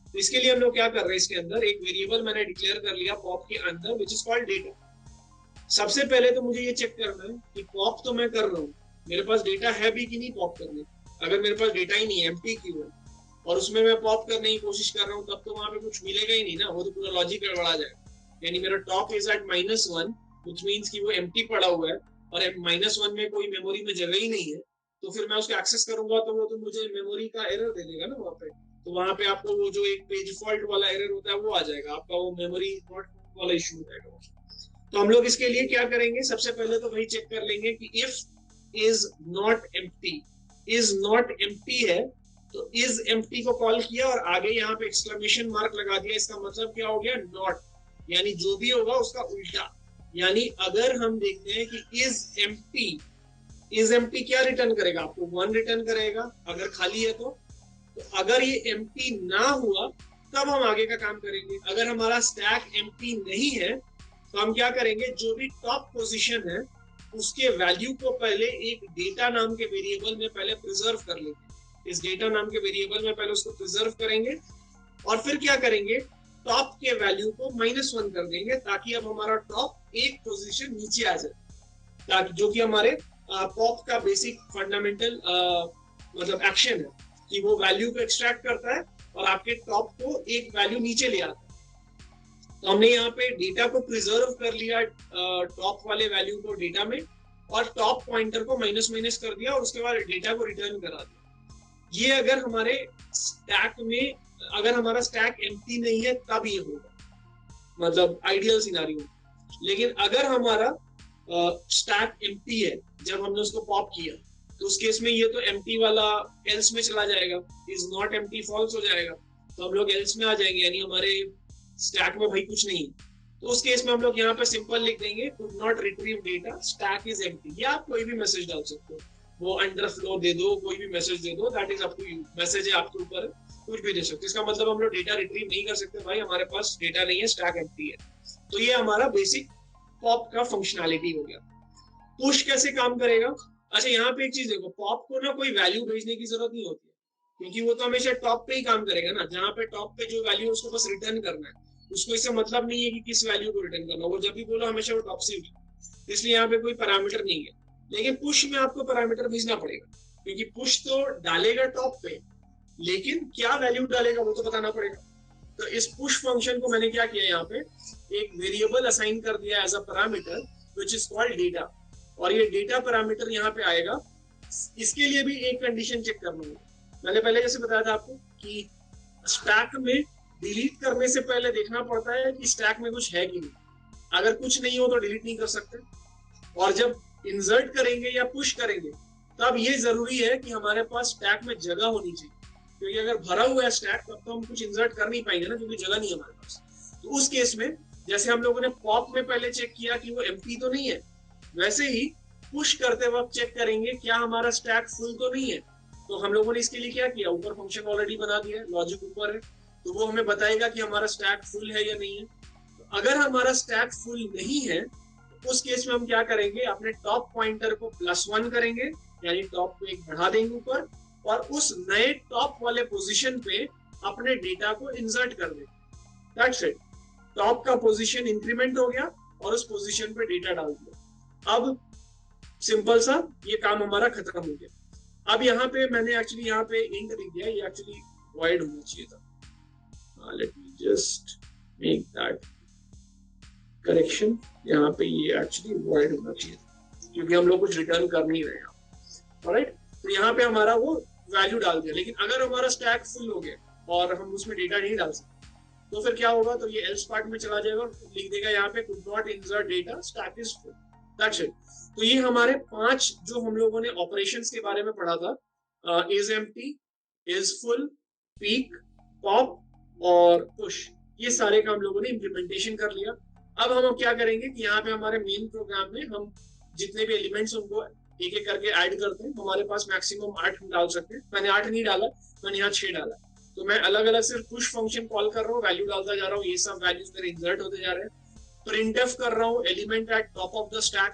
तो इसके लिए हम लोग क्या कर रहे हैं, इसके अंदर एक वेरिएबल मैंने डिक्लेयर कर लिया पॉप के अंदर विच इज कॉल्ड डेटा. सबसे पहले तो मुझे ये चेक करना है कि पॉप तो मैं कर रहा हूँ, मेरे पास डेटा है भी कि नहीं पॉप करने. अगर मेरे पास डेटा ही नहीं है, एम्प्टी क्यों है, और उसमें मैं पॉप करने की कोशिश कर रहा हूँ, तब तो वहां पे कुछ मिलेगा ही नहीं ना, वो तो पूरा लॉजिक गड़बड़ा जाएगा. यानी मेरा top is at -1 which means कि वो एम्प्टी पड़ा हुआ है, और -1 में कोई मेमोरी में जगह ही नहीं है, तो फिर मैं उसको एक्सेस करूंगा तो वो तो मुझे मेमोरी का एरर दे देगा ना वहाँ पे. तो वहाँ पे आपको वो जो एक पेज फॉल्ट वाला एरर होता है वो आ जाएगा, आपका वो मेमोरी नॉट वाला इशू हो जाएगा. तो हम लोग इसके लिए क्या करेंगे, सबसे पहले तो वही चेक कर लेंगे कि if is not empty, is not empty है तो इज एम्प्टी को कॉल किया और आगे यहाँ पे एक्सक्लेमेशन मार्क लगा दिया. इसका मतलब क्या हो गया, नॉट, यानी जो भी होगा उसका उल्टा. यानी अगर हम देखते हैं कि इज एम्प्टी क्या रिटर्न करेगा, आपको 1 रिटर्न करेगा अगर खाली है तो. अगर ये एम्प्टी ना हुआ तब हम आगे का काम करेंगे। अगर हमारा स्टैक एम्प्टी नहीं है तो हम क्या करेंगे, जो भी टॉप पोजीशन है उसके वैल्यू को पहले एक डेटा नाम के वेरिएबल में पहले प्रिजर्व कर लेंगे। इस डेटा नाम के वेरिएबल में पहले उसको प्रिजर्व करेंगे और फिर क्या करेंगे, टॉप के वैल्यू को -1 कर देंगे ताकि अब हमारा टॉप एक पोजीशन नीचे आ जाए, ताकि जो कि हमारे पॉप का बेसिक फंडामेंटल मतलब एक्शन है कि वो वैल्यू को एक्सट्रैक्ट करता है और आपके टॉप को एक वैल्यू नीचे ले आता है। तो हमने यहाँ पे डेटा को प्रिजर्व कर लिया टॉप वाले वैल्यू को डेटा में, और टॉप पॉइंटर को माइनस कर दिया और उसके बाद डेटा को रिटर्न करा दिया। ये अगर हमारे स्टैक में, अगर हमारा स्टैक एम्प्टी नहीं है तब ये होगा, मतलब आइडियल सिनारियो। लेकिन अगर हमारा स्टैक एम्प्टी है, जब हमने उसको पॉप किया, तो उस केस में ये तो एम्प्टी वाला एल्स में चला जाएगा, इज नॉट एम्प्टी फॉल्स हो जाएगा, तो हम लोग एल्स में आ जाएंगे, यानी हमारे स्टैक में भाई कुछ नहीं है। तो उस केस में हम लोग यहाँ पे सिंपल लिख देंगे could not retrieve data, stack is empty. या आप कोई भी मैसेज डाल सकते हो, वो अंडरफ्लो दे दो, कोई भी मैसेज दे दो, that is up to you. Message है आपके ऊपर, कुछ भी दे सकते हो। इसका मतलब हम लोग डेटा रिट्रीव नहीं कर सकते, भाई हमारे पास डेटा नहीं है, स्टैक एम्प्टी है। तो ये हमारा बेसिक पॉप का फंक्शनैलिटी हो गया। पुश कैसे काम करेगा? अच्छा, यहाँ पे एक चीज देखो, पॉप को ना कोई वैल्यू भेजने की जरूरत नहीं होती है, क्योंकि वो तो हमेशा टॉप पे ही काम करेगा ना। जहाँ पे टॉप पे जो वैल्यू है उसको बस रिटर्न करना है, उसको इससे मतलब नहीं है कि किस वैल्यू को रिटर्न करना। वो जब भी बोलो हमेशा वो टॉप से होगी, इसलिए यहाँ पे कोई पैरामीटर नहीं है। लेकिन पुश में आपको पैरामीटर भेजना पड़ेगा, क्योंकि पुश तो डालेगा टॉप पे, लेकिन क्या वैल्यू डालेगा वो तो बताना पड़ेगा। तो इस पुश फंक्शन को मैंने क्या किया, यहाँ पे एक वेरिएबल असाइन कर दिया as a parameter which is called data, और ये डेटा पैरामीटर यहाँ पे आएगा। इसके लिए भी एक कंडीशन चेक करना होगा। मैंने पहले जैसे बताया था आपको कि स्टैक में डिलीट करने से पहले देखना पड़ता है कि स्टैक में कुछ है कि नहीं। अगर कुछ नहीं हो तो डिलीट नहीं कर सकते, और जब इंसर्ट करेंगे या पुश करेंगे तब ये जरूरी है कि हमारे पास स्टैक में जगह होनी चाहिए, क्योंकि अगर भरा हुआ है स्टैक तब तो हम कुछ इंसर्ट कर नहीं पाएंगे ना, क्योंकि जगह नहीं है हमारे पास। तो उस केस में जैसे हम लोगों ने पॉप में पहले चेक किया कि वो एम्प्टी तो नहीं है, वैसे ही पुश करते वक्त चेक करेंगे क्या हमारा स्टैक फुल तो नहीं है। तो हम लोगों ने इसके लिए क्या किया, ऊपर फंक्शन ऑलरेडी बना दिया है, लॉजिक ऊपर है, तो वो हमें बताएगा कि हमारा स्टैक फुल है या नहीं है। तो अगर हमारा स्टैक फुल नहीं है तो उस केस में हम क्या करेंगे, अपने टॉप पॉइंटर को +1 करेंगे, यानी टॉप को एक बढ़ा देंगे ऊपर, और उस नए टॉप वाले पोजीशन पे अपने डेटा को इंसर्ट कर देंगे। दैट्स इट, टॉप का पोजीशन इंक्रीमेंट हो गया और उस पोजीशन पे डेटा डाल दिया। अब सिंपल सा ये काम हमारा खत्म हो गया। अब यहाँ पे मैंने एक्चुअली यहाँ पे इंट लिख दिया, ये एक्चुअली वॉइड होना चाहिए था। Let me just make that correction. यहाँ पे ये एक्चुअली वॉइड होना चाहिए क्योंकि हम लोग कुछ रिटर्न कर नहीं रहे। ऑलराइट, तो यहाँ पे हमारा वो वैल्यू डाल दिया। लेकिन अगर हमारा स्टैक फुल हो गया और हम उसमें डेटा नहीं डाल सकते तो फिर क्या होगा, तो ये एल्स पार्ट में चला जाएगा और लिख देगा यहाँ पे could not insert data, stack is full. That's it. तो ये हमारे 5 जो हम लोगों ने ऑपरेशंस के बारे में पढ़ा था, is empty, is full, peak, pop और पुश, ये सारे का हम लोगों ने इम्प्लीमेंटेशन कर लिया। अब हम क्या करेंगे कि यहाँ पे हमारे मेन प्रोग्राम में हम जितने भी एलिमेंट्स उनको एक एक करके ऐड करते हैं। हमारे पास मैक्सिमम 8 डाल सकते हैं, मैंने 8 नहीं डाला, मैंने यहाँ 6 डाला। तो मैं अलग अलग सिर्फ पुश फंक्शन कॉल कर रहा हूँ, वैल्यू डालता जा रहा हूँ, ये सब वैल्यूज मेरे इंसर्ट होते जा रहे हैं। प्रिंटफ कर रहा हूँ, element eight top of the stack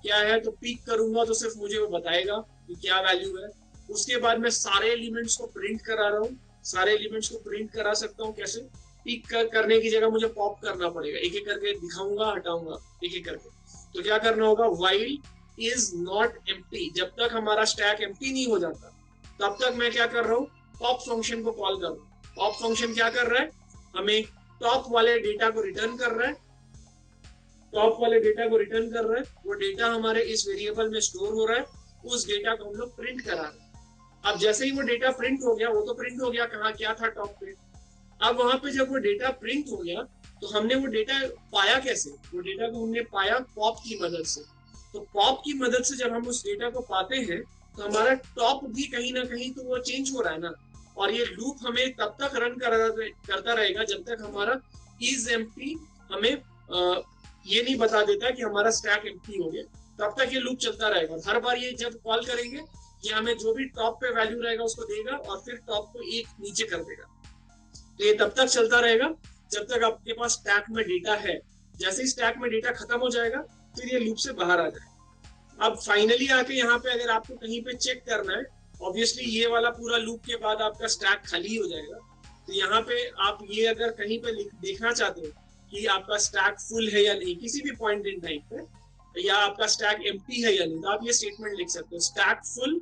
क्या है, तो पिक करूंगा तो सिर्फ मुझे वो बताएगा कि क्या वैल्यू है। उसके बाद मैं सारे एलिमेंट्स को प्रिंट करा रहा हूँ। सारे एलिमेंट्स को प्रिंट करा सकता हूँ कैसे, पिक करने की जगह मुझे पॉप करना पड़ेगा, एक एक करके दिखाऊंगा, हटाऊंगा एक एक करके। तो क्या करना होगा, व्हाइल इज नॉट एम्प्टी, जब तक हमारा स्टैक एम्प्टी नहीं हो जाता तब तक मैं क्या कर रहा हूँ, पॉप फंक्शन को कॉल कर रहा हूँ। पॉप फंक्शन क्या कर रहा है, हमें टॉप वाले डेटा को रिटर्न कर रहा है, टॉप वाले डेटा को रिटर्न कर रहा है। वो डेटा हमारे इस वेरिएबल में स्टोर हो रहा है, उस डेटा को हम लोग प्रिंट करा रहे हैं। अब जैसे ही वो डेटा प्रिंट हो गया, वो तो प्रिंट हो गया, कहाँ क्या था टॉप पे। अब वहां पे जब वो डेटा प्रिंट हो गया तो हमने वो डेटा पाया कैसे, वो डेटा को हमने पाया पॉप की मदद से। तो पॉप की मदद से जब हम उस डेटा को पाते हैं तो हमारा टॉप भी कहीं ना कहीं तो वो चेंज हो रहा है ना, और ये लूप हमें तब तक रन करता रहेगा जब तक हमारा इज एम्प्टी हमें ये नहीं बता देता कि हमारा स्टैक एम्प्टी हो गया। तब तक ये लूप चलता रहेगा। हर बार ये जब कॉल करेंगे ये हमें जो भी टॉप पे वैल्यू रहेगा उसको देगा और फिर टॉप को एक नीचे कर देगा। तो ये तब तक चलता रहेगा जब तक आपके पास स्टैक में डेटा है। जैसे ही स्टैक में डेटा खत्म हो जाएगा फिर ये लूप से बाहर आ जाएगा। अब फाइनली आके यहाँ पे अगर आपको कहीं पे चेक करना है, ऑब्वियसली ये वाला पूरा लूप के बाद आपका स्टैक खाली हो जाएगा। तो यहाँ पे आप ये अगर कहीं पे देखना चाहते हो कि आपका स्टैक फुल है या नहीं किसी भी पॉइंट इन टाइम पे, या आपका स्टैक एम्प्टी है या नहीं, तो आप ये स्टेटमेंट लिख सकते हो, स्टैक फुल।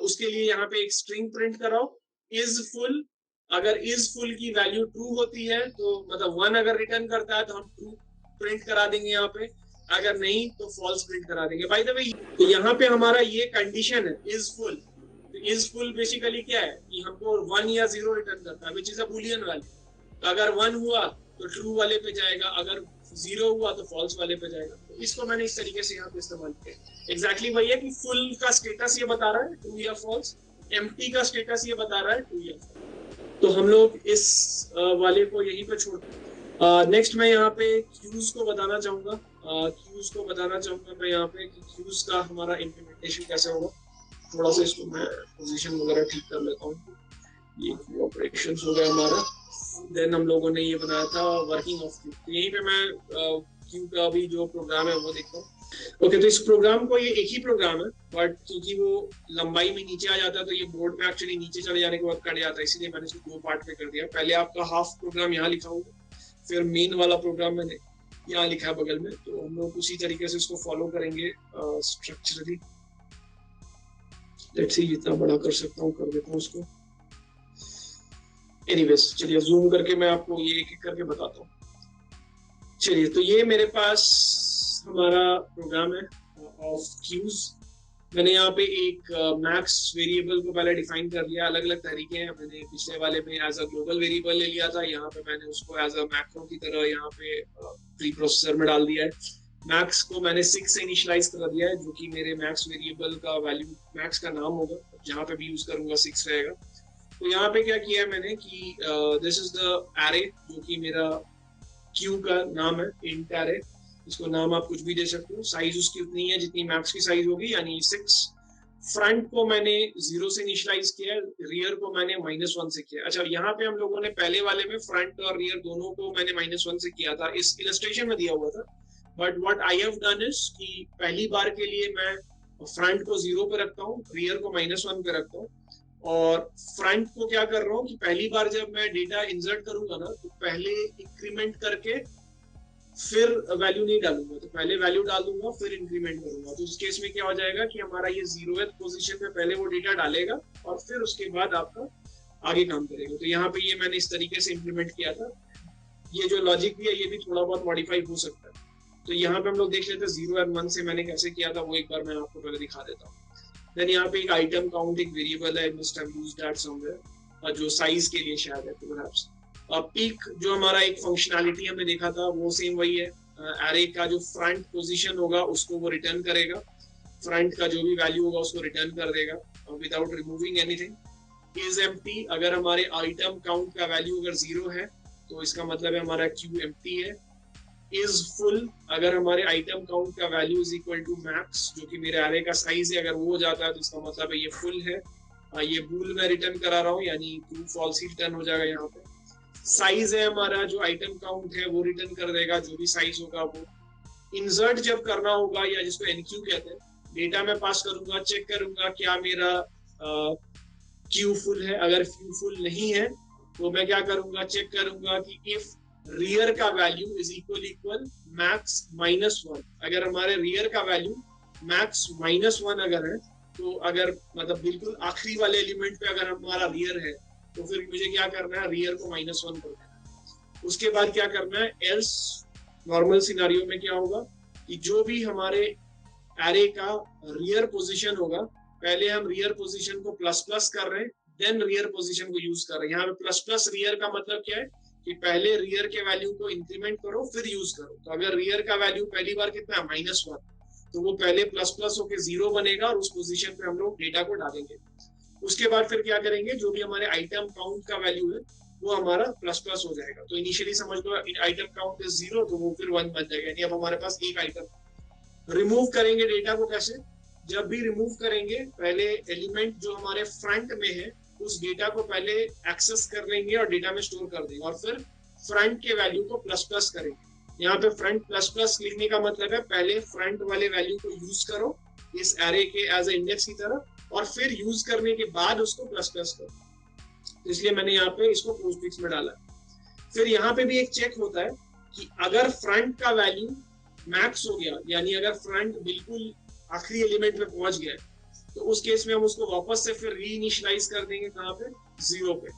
उसके लिए यहाँ पे एक स्ट्रिंग प्रिंट कराओ, इज फुल। अगर इज फुल की वैल्यू ट्रू होती है तो मतलब 1 अगर रिटर्न करता है तो हम ट्रू प्रिंट करा देंगे यहाँ पे, अगर नहीं तो फॉल्स प्रिंट करा देंगे। बाय द वे तो यहाँ पे हमारा ये कंडीशन है इज फुल। तो इज फुल बेसिकली क्या है कि हमको 1 या 0 रिटर्न करता है, विच इज अ बूलियन वैल्यू। तो अगर 1 हुआ तो ट्रू वाले पे जाएगा, अगर 0 हुआ तो फॉल्स वाले पे जाएगा। तो इसको मैंने इस तरीके से यहाँ पे इस्तेमाल किया। एग्जैक्टली वही है कि फुल का स्टेटस ये बता रहा है ट्रू या फॉल्स, एम्प्टी का स्टेटस ये बता रहा है ट्रू या फॉल्स। तो हम लोग इस वाले को यहीं पे छोड़। नेक्स्ट मैं यहाँ पे क्यूज को बताना चाहूंगा। मैं यहाँ पे कि क्यूज का हमारा इम्प्लीमेंटेशन कैसे होगा। थोड़ा सा इसको मैं पोजीशन वगैरह ठीक कर लेता हूँ। ये क्यू ऑपरेशंस हो गया हमारा। देन हम लोगों ने ये बनाया था वर्किंग ऑफ क्यू। तो यहीं पे मैं क्यू का भी जो प्रोग्राम है वो देखता हूँ। ओके, तो इस प्रोग्राम को, ये एक ही प्रोग्राम है बट क्योंकि वो लंबाई में नीचे आ जाता है तो ये बोर्ड में एक्चुअली नीचे चले जाने के बाद कट जाता है, इसीलिए मैंने इसको 2 पार्ट में कर दिया। पहले आपका हाफ प्रोग्राम यहाँ लिखा होगा, फिर मेन वाला प्रोग्राम मैंने यहाँ लिखा है बगल में। तो हम लोग उसी तरीके से इसको फॉलो करेंगे स्ट्रक्चरली। लेट्स सी जितना बड़ा कर सकता हूँ कर देता हूँ उसको। एनीवेज चलिए जूम करके मैं आपको ये एक एक करके बताता हूँ। चलिए, तो ये मेरे पास हमारा प्रोग्राम है ऑफ क्यूज। मैंने यहाँ पे एक मैक्स वेरिएबल को पहले डिफाइन कर लिया। अलग अलग तरीके हैं, मैंने पिछले वाले में एज अ ग्लोबल वेरिएबल ले लिया था, यहाँ पे मैंने उसको एज अ मैक्रो की तरह यहाँ पे प्री प्रोसेसर में डाल दिया है। मैक्स को मैंने 6 से इनिशियलाइज कर दिया है, जो कि मेरे मैक्स वेरिएबल का वैल्यू, मैक्स का नाम होगा, जहाँ पे भी यूज करूंगा 6 रहेगा। तो यहाँ पे क्या किया है मैंने कि दिस इज द एरे, जो कि मेरा क्यू का नाम है, इंट एरे। इसको नाम आप कुछ भी दे सकते हो। साइज उसकी उतनी है जितनी मैक्स की साइज होगी, यानी 6। फ्रंट को मैंने 0 से इनिशियलाइज किया है, रियर को मैंने -1 से किया। अच्छा, यहाँ पे हम लोगों ने पहले वाले में फ्रंट और रियर दोनों को मैंने -1 से किया था, इस इलस्ट्रेशन में दिया हुआ था। But what I have done is कि पहली बार के लिए मैं फ्रंट को 0 पे रखता हूँ, रियर को -1 पे रखता हूँ। और फ्रंट को क्या कर रहा हूँ कि पहली बार जब मैं डेटा इंसर्ट करूंगा ना, तो पहले इंक्रीमेंट करके फिर वैल्यू नहीं डालूंगा। तो पहले वैल्यू डाल दूंगा फिर इंक्रीमेंट करूंगा। तो उस केस में क्या हो जाएगा कि हमारा ये 0th पोजीशन पे पहले वो डेटा डालेगा और फिर उसके बाद आपका आगे काम करेगा। तो यहाँ पे ये मैंने इस तरीके से इंप्लीमेंट किया था। ये जो लॉजिक भी है ये भी थोड़ा बहुत मॉडिफाई हो सकता है। तो यहाँ पे हम लोग देख लेते हैं 0 और 1 से मैंने कैसे किया था, वो एक बार मैं आपको पहले दिखा देता हूँ। देन यहाँ पे एक आइटम काउंट एक वेरिएबल है, must have used that somewhere, जो साइज के लिए शायद है परहैप्स। पीक जो हमारा एक फंक्शनैलिटी हमने देखा था वो सेम वही है। एरे का जो फ्रंट पोजीशन होगा उसको वो रिटर्न करेगा, फ्रंट का जो भी वैल्यू होगा उसको रिटर्न कर देगा without removing anything. Is empty, अगर हमारे आइटम काउंट का वैल्यू अगर 0 है तो इसका मतलब है हमारा क्यू एम्प्टी है। इज फुल, अगर हमारे आइटम काउंट का value is equal to max, जो कि मेरे एरे का साइज है, अगर वो हो जाता है तो इसका मतलब है ये फुल है। ये बूल मैं रिटर्न करा रहा हूँ, यानी ट्रू फॉल्स ही रिटर्न हो जाएगा यहाँ पे। साइज है हमारा, जो आइटम काउंट है वो रिटर्न कर देगा, जो भी साइज होगा वो। इंसर्ट जब करना होगा, या जिसको एनक्यू कहते हैं, डेटा में पास करूंगा, चेक करूंगा क्या मेरा क्यू फुल है। अगर क्यू फुल नहीं है तो मैं क्या करूंगा, चेक करूंगा कि इफ रियर का वैल्यू इज इक्वल मैक्स -1, अगर हमारे रियर का वैल्यू मैक्स -1 अगर है, तो अगर मतलब बिल्कुल आखिरी वाले एलिमेंट पे अगर हमारा रियर है तो फिर मुझे क्या करना है, रियर को -1 कर देना। उसके बाद क्या करना है, एल्स नॉर्मल सिनेरियो में क्या होगा कि जो भी हमारे एरे का रियर पोजीशन होगा, पहले हम रियर पोजीशन को ++ कर रहे हैं, देन रियर पोजीशन को यूज कर रहे हैं। यहाँ पे ++ रियर का मतलब क्या है कि पहले रियर के वैल्यू को इंक्रीमेंट करो फिर यूज करो। तो अगर रियर का वैल्यू पहली बार कितना है, -1, तो वो पहले ++ होके 0 बनेगा और उस पोजीशन पे हम लोग डेटा को डालेंगे। उसके बाद फिर क्या करेंगे, जो भी हमारे आइटम काउंट का वैल्यू है वो हमारा ++ हो जाएगा। तो इनिशियली समझ लो आइटम काउंट इज 0, तो वो फिर 1 बन जाएगा, यानी अब हमारे पास एक आइटम। रिमूव करेंगे डेटा को कैसे, जब भी रिमूव करेंगे पहले एलिमेंट जो हमारे फ्रंट में है उस डेटा को पहले एक्सेस कर लेंगे और डेटा में स्टोर कर देंगे, और फिर फ्रंट के वैल्यू को प्लस प्लस करेंगे। यहाँ पे फ्रंट प्लस प्लस लिखने का मतलब है पहले फ्रंट वाले वैल्यू को यूज करो इस एरे के एज ए इंडेक्स की तरह, और फिर यूज करने के बाद उसको प्लस प्लस करो। तो इसलिए मैंने यहाँ पे इसको पोस्टफिक्स में डाला। फिर यहाँ पे भी एक चेक होता है कि अगर फ्रंट का वैल्यू मैक्स हो गया, यानी अगर फ्रंट बिल्कुल आखिरी एलिमेंट पे पहुंच गया, तो उस केस में हम उसको वापस से फिर रीइनिशियलाइज कर देंगे कहाँ पे, 0 पे।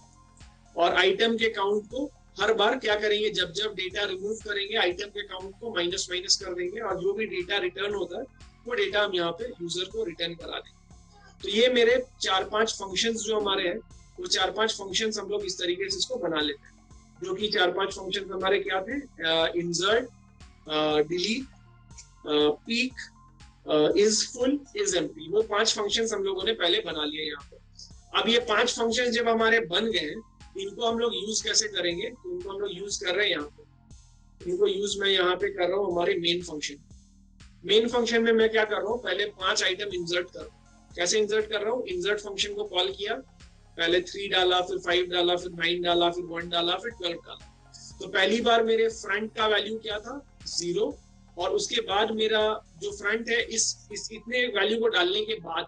और आइटम के काउंट को हर बार क्या करेंगे, जब जब डेटा रिमूव करेंगे आइटम के काउंट को माइनस माइनस कर देंगे, और जो भी डेटा रिटर्न होता है वो डेटा हम यहाँ पे यूजर को रिटर्न करा देंगे। तो ये मेरे 4-5 फंक्शंस जो हमारे हैं, वो 4-5 फंक्शंस हम लोग इस तरीके से इसको बना लेते हैं, जो कि 4-5 फंक्शंस हमारे क्या थे, insert, delete, peak, is full, is empty. वो 5 फंक्शंस हम लोगों ने पहले बना लिए यहाँ पे। अब ये 5 फंक्शंस जब हमारे बन गए, इनको हम लोग यूज कैसे करेंगे, तो इनको हम लोग यूज कर रहे हैं यहाँ पे। इनको यूज मैं यहाँ पे कर रहा हूँ हमारे मेन फंक्शन। मेन फंक्शन में मैं क्या कर रहा हूँ, पहले 5 आइटम इंसर्ट कर रहा हूँ। कैसे इंसर्ट कर रहा हूँ, इंसर्ट फंक्शन को कॉल किया, पहले 3 डाला, फिर 5 डाला, फिर 9 डाला, फिर 1 डाला, फिर 12 डाला। तो पहली बार मेरे फ्रंट का वैल्यू क्या था, 0, और उसके बाद मेरा जो फ्रंट है इस इतने वैल्यू को डालने के बाद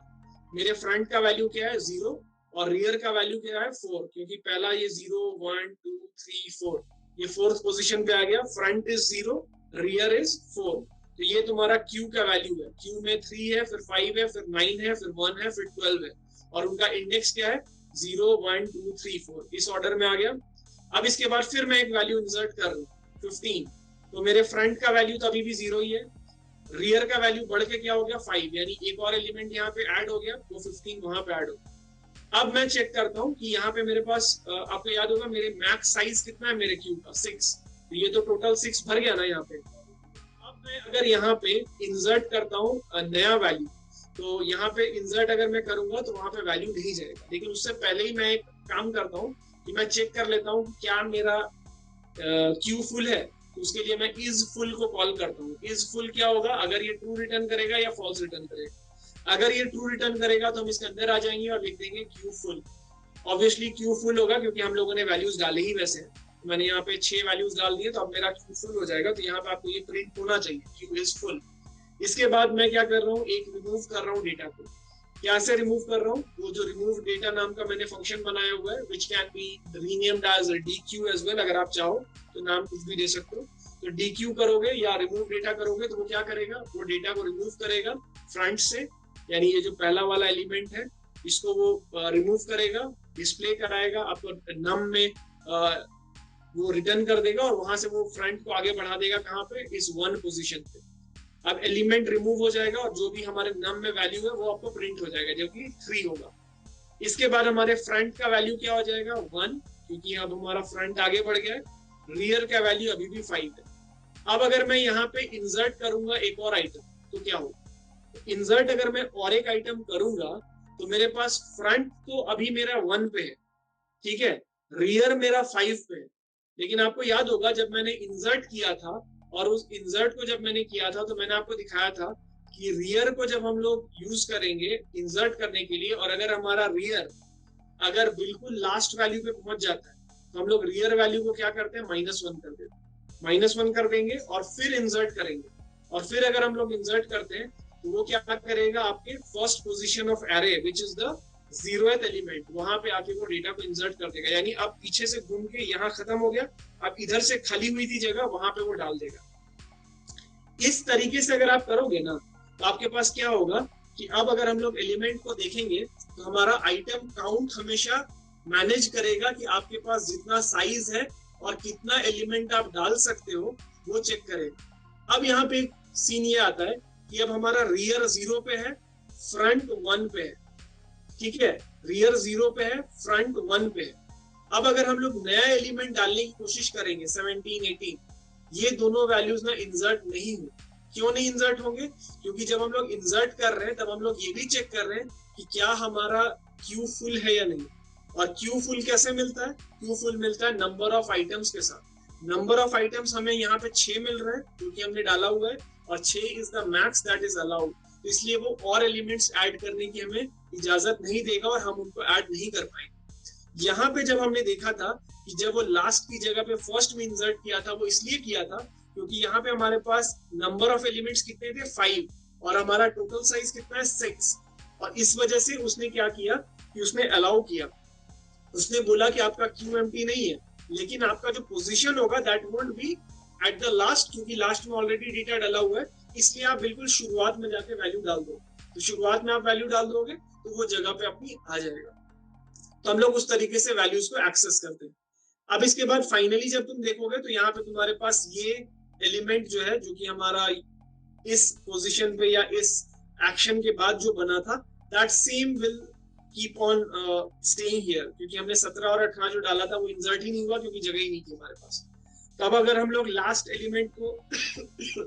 मेरे फ्रंट का वैल्यू क्या है, 0, और रियर का वैल्यू क्या है, 4, क्योंकि पहला ये 0 1 2 3 4 ये 4th पोजीशन पे आ गया। Front is 0, rear is 4। तो ये तुम्हारा क्यू का वैल्यू है। क्यू में 3 है, फिर 5 है, फिर 9 है, फिर 1 है, फिर 12 है, और उनका इंडेक्स क्या है, 0 1 2 3 4, इस ऑर्डर में आ गया। अब इसके बाद फिर मैं एक वैल्यू इंसर्ट कर रहा हूँ, 15। तो मेरे फ्रंट का वैल्यू तो अभी भी 0 ही है, रियर का वैल्यू बढ़ के क्या हो गया, 5, यानी एक और एलिमेंट यहाँ पे ऐड हो गया, वो 15 वहां पे ऐड हो गया। अब मैं चेक करता हूँ कि यहाँ पे मेरे पास आपको याद होगा मेरे मैक्स साइज कितना है मेरे क्यूब का, 6। तो ये तो टोटल 6 भर गया ना यहाँ पे। अब मैं अगर यहाँ पे इंसर्ट करता हूँ नया वैल्यू, तो यहाँ पे इंसर्ट अगर मैं करूंगा तो वहां पे वैल्यू नहीं जाएगा। लेकिन उससे पहले ही मैं एक काम करता हूँ कि मैं चेक कर लेता हूँ क्या मेरा क्यू फुल है। तो उसके लिए मैं इज फुल को कॉल करता हूँ। इज फुल क्या होगा, अगर ये ट्रू रिटर्न करेगा या फॉल्स रिटर्न करेगा। अगर ये ट्रू रिटर्न करेगा तो हम इसके अंदर आ जाएंगे और लिख देंगे Q full. Obviously Q full होगा क्योंकि हम लोगों ने वैल्यूज डाले ही वैसे। मैंने यहाँ पे 6 वैल्यूज डाल दिए, तो अब मेरा क्यू फुल हो जाएगा। तो यहाँ पे आपको ये प्रिंट होना चाहिए क्यू इज फुल। इसके बाद मैं क्या कर रहा हूँ, एक रिमूव कर रहा हूँ डेटा को। क्या से रिमूव कर रहा हूँ, वो जो रिमूव डेटा नाम का मैंने फंक्शन बनाया हुआ है, which can be renamed as dq as well। अगर आप चाहो तो नाम कुछ भी दे सकते हो। तो dq करोगे या रिमूव डेटा करोगे तो वो क्या करेगा, वो डेटा को रिमूव करेगा फ्रंट से, यानी ये जो पहला वाला एलिमेंट है इसको वो रिमूव करेगा, डिस्प्ले कराएगा आपको नम में, वो रिटर्न कर देगा, और वहां से वो फ्रंट को आगे बढ़ा देगा कहाँ पे, इस 1 पोजीशन पे। अब एलिमेंट रिमूव हो जाएगा और जो भी हमारे नम में वैल्यू है वो आपको प्रिंट हो जाएगा, जो कि 3 होगा। इसके बाद हमारे फ्रंट का वैल्यू क्या हो जाएगा, 1, क्योंकि अब हमारा फ्रंट आगे बढ़ गया है। रियर का वैल्यू अभी भी 5 है। अब अगर मैं यहाँ पे इंसर्ट करूंगा एक और आइटम तो क्या होगा, इंसर्ट अगर मैं और एक आइटम करूंगा तो मेरे पास फ्रंट तो अभी मेरा 1 पे है, ठीक है, रियर मेरा 5 पे है। लेकिन आपको याद होगा जब मैंने इंसर्ट किया था, और उस इंसर्ट को जब मैंने किया था तो मैंने आपको दिखाया था कि रियर को जब हम लोग यूज करेंगे इंसर्ट करने के लिए, और अगर हमारा रियर अगर बिल्कुल लास्ट वैल्यू पे पहुंच जाता है तो हम लोग रियर वैल्यू को क्या करते हैं, -1 कर देते हैं। -1 कर देंगे और फिर इंसर्ट करेंगे, और फिर अगर हम लोग इंसर्ट करते हैं तो वो क्या करेगा, आपके first position of array which is the 0th element, वहां पे आके वो डेटा को इंसर्ट कर देगा। यानी अब पीछे से घूम के यहाँ खत्म हो गया, अब इधर से खाली हुई थी जगह वहां पे वो डाल देगा। इस तरीके से अगर आप करोगे ना तो आपके पास क्या होगा कि अब अगर हम लोग एलिमेंट को देखेंगे तो हमारा आइटम काउंट हमेशा मैनेज करेगा कि आपके पास जितना साइज है और कितना एलिमेंट आप डाल सकते हो वो चेक करेगा। अब यहाँ पे सीन ये आता है कि अब हमारा रियर 0 पे है, फ्रंट 1 पे है, ठीक है, रियर 0 पे है, फ्रंट 1 पे है। अब अगर हम लोग नया एलिमेंट डालने की कोशिश करेंगे 17 18, ये दोनों वैल्यूज ना इंसर्ट नहीं होंगे। क्यों नहीं इंसर्ट होंगे, क्योंकि जब हम लोग इंसर्ट कर रहे हैं तब हम लोग ये भी चेक कर रहे हैं कि क्या हमारा क्यू फुल है या नहीं। और क्यू फुल कैसे मिलता है, क्यू फुल मिलता है नंबर ऑफ आइटम्स के साथ। नंबर ऑफ आइटम्स हमें यहाँ पे 6 मिल रहे हैं क्योंकि हमने डाला हुआ है, और 6 is the max that is allowed. तो इसलिए वो और एलिमेंट्स ऐड करने की हमें इजाजत नहीं देगा और हम उनको ऐड नहीं कर पाएंगे। यहाँ पे जब हमने देखा था कि जब वो लास्ट की जगह पे फर्स्ट में इंसर्ट किया था, वो इसलिए किया था क्योंकि यहाँ पे हमारे पास नंबर ऑफ एलिमेंट्स कितने थे 5 और हमारा टोटल साइज कितना है 6, और इस वजह से उसने क्या किया कि उसने अलाउ किया, उसने बोला कि आपका क्यू एम्प्टी नहीं है, लेकिन आपका जो पोजीशन होगा that won't be at the last, क्योंकि लास्ट में ऑलरेडी डेटा डाला हुआ है, इसलिए आप बिल्कुल शुरुआत में जाके वैल्यू डाल दो। तो शुरुआत में आप वैल्यू डाल दोगे तो वो जगह पे अपनी आ जाएगा। तो हम लोग उस तरीके से वैल्यूज को एक्सेस करते हैं। अब इसके बाद फाइनली जब तुम देखोगे तो यहाँ पे तुम्हारे पास ये एलिमेंट जो है, जो कि हमारा इस पोजीशन पे या इस एक्शन के बाद जो बना था, that same will keep on staying here, क्योंकि हमने 17 और 18 जो डाला था वो इंसर्ट ही नहीं हुआ क्योंकि जगह ही नहीं थी हमारे पास। तो अब अगर हम लोग लास्ट एलिमेंट को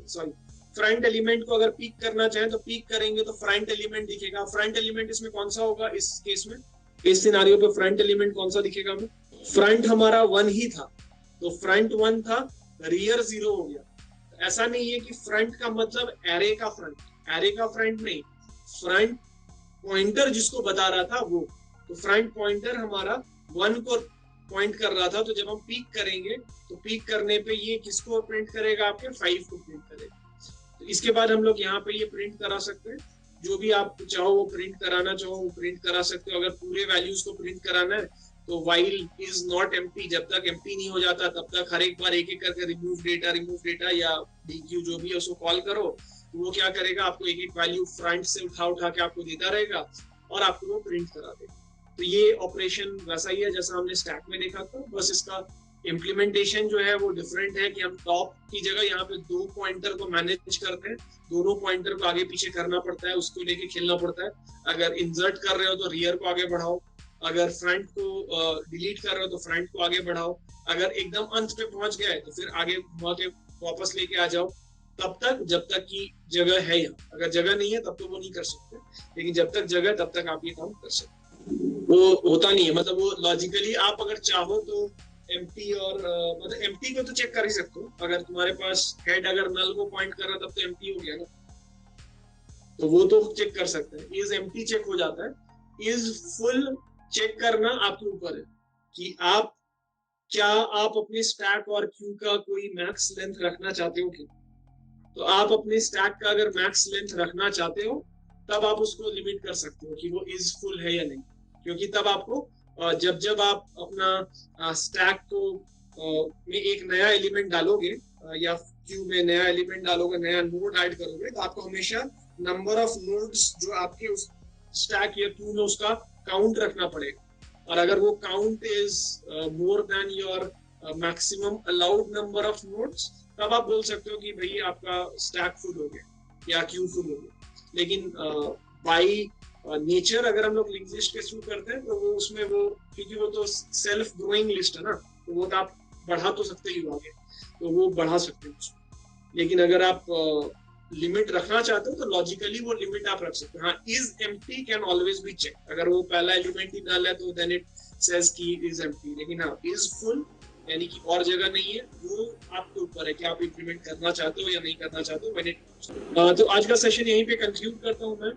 सॉरी फ्रंट एलिमेंट को अगर पिक करना चाहें तो पिक करेंगे तो फ्रंट एलिमेंट दिखेगा। फ्रंट एलिमेंट इसमें कौन सा होगा, इस केस में, इस सिनारियो पे फ्रंट एलिमेंट कौन सा दिखेगा हमें? फ्रंट हमारा 1 ही था, तो फ्रंट 1 था, रियर 0 हो गया। ऐसा नहीं है कि फ्रंट का मतलब एरे का फ्रंट, एरे का फ्रंट नहीं, फ्रंट पॉइंटर जिसको बता रहा था वो। तो फ्रंट पॉइंटर हमारा 1 को पॉइंट कर रहा था, तो जब हम पिक करेंगे तो पिक करने पे ये किसको प्रिंट करेगा, आपके 5 को प्रिंट करेगा। तो इसके बाद हम लोग यहाँ पे ये प्रिंट करा सकते हैं, जो भी आप चाहो वो प्रिंट कराना चाहो वो प्रिंट करा सकते हो। अगर पूरे वैल्यूज को प्रिंट कराना है तो while is not empty, जब तक एम्प्टी नहीं हो जाता तब तक हर एक बार एक एक करके रिमूव डेटा या डीक्यू जो भी है उसको कॉल करो, तो वो क्या करेगा, आपको एक एक वैल्यू फ्रंट से उठा के आपको देता रहेगा और आपको वो प्रिंट करा देगा। तो ये ऑपरेशन वैसा ही है जैसा हमने स्टैक में देखा था, बस इसका इम्प्लीमेंटेशन जो है वो डिफरेंट है कि हम टॉप की जगह यहाँ पे 2 पॉइंटर को मैनेज करते हैं, दोनों पॉइंटर को आगे पीछे करना पड़ता है, उसको लेके खेलना पड़ता है। अगर इंसर्ट कर रहे हो तो रियर को आगे बढ़ाओ, अगर फ्रंट को डिलीट कर रहे हो तो फ्रंट को आगे बढ़ाओ, अगर एकदम अंत पे पहुंच गए तो फिर आगे घुमा के वापस लेके आ जाओ, तब तक जब तक की जगह है यहाँ। अगर जगह नहीं है तब तो वो नहीं कर सकते, लेकिन जब तक जगह तब तक आप ये काम कर सकते। वो होता नहीं है, मतलब वो लॉजिकली आप अगर चाहो तो एम्प्टी और मतलब एम्प्टी को तो चेक कर ही सकते हो। अगर तुम्हारे पास हेड अगर नल को पॉइंट कर रहा तब तो एम्प्टी हो गया ना, तो वो तो चेक कर सकते हैं। इज एम्प्टी चेक हो जाता है, इज फुल चेक करना आपके ऊपर है कि आप क्या आप अपने स्टैक और क्यू का कोई मैक्स लेंथ रखना चाहते हो कि, तो आप अपने स्टैक का अगर मैक्स लेंथ रखना चाहते हो तब आप उसको लिमिट कर सकते हो कि वो इज फुल है या नहीं, क्योंकि तब आपको जब जब आप अपना स्टैक को में एक नया एलिमेंट डालोगे या क्यू में नया एलिमेंट डालोगे, नया नोड ऐड करोगे, तो आपको हमेशा नंबर ऑफ नोड्स जो आपके उस स्टैक या क्यू में उसका काउंट रखना पड़ेगा। और अगर वो count is more than your maximum allowed number of nodes, तब आप बोल सकते हो कि भाई आपका स्टैक फुल हो गया या क्यू फुल हो गया। लेकिन बाई नेचर अगर हम लोग लिंक लिस्ट के थ्रू करते हैं तो वो उसमें वो, क्योंकि वो तो सेल्फ ग्रोइंग लिस्ट है ना, तो वो तो आप बढ़ा तो सकते ही आगे, तो वो बढ़ा सकते हैं उसको। लेकिन अगर आप लिमिट रखना चाहते हो तो लॉजिकली वो लिमिट आप रख सकते हो। हाँ, is empty can always be check, अगर वो पहला एलिमेंट ही नल है तो देन इट सेज की इज एम्प्टी। लेकिन हाँ, इज फुल यानी कि और जगह नहीं है, वो आपके ऊपर है कि आप इंप्लीमेंट करना चाहते हो या नहीं करना चाहते हो। तो आज का सेशन यहीं पे कंक्लूड करता हूँ मैं।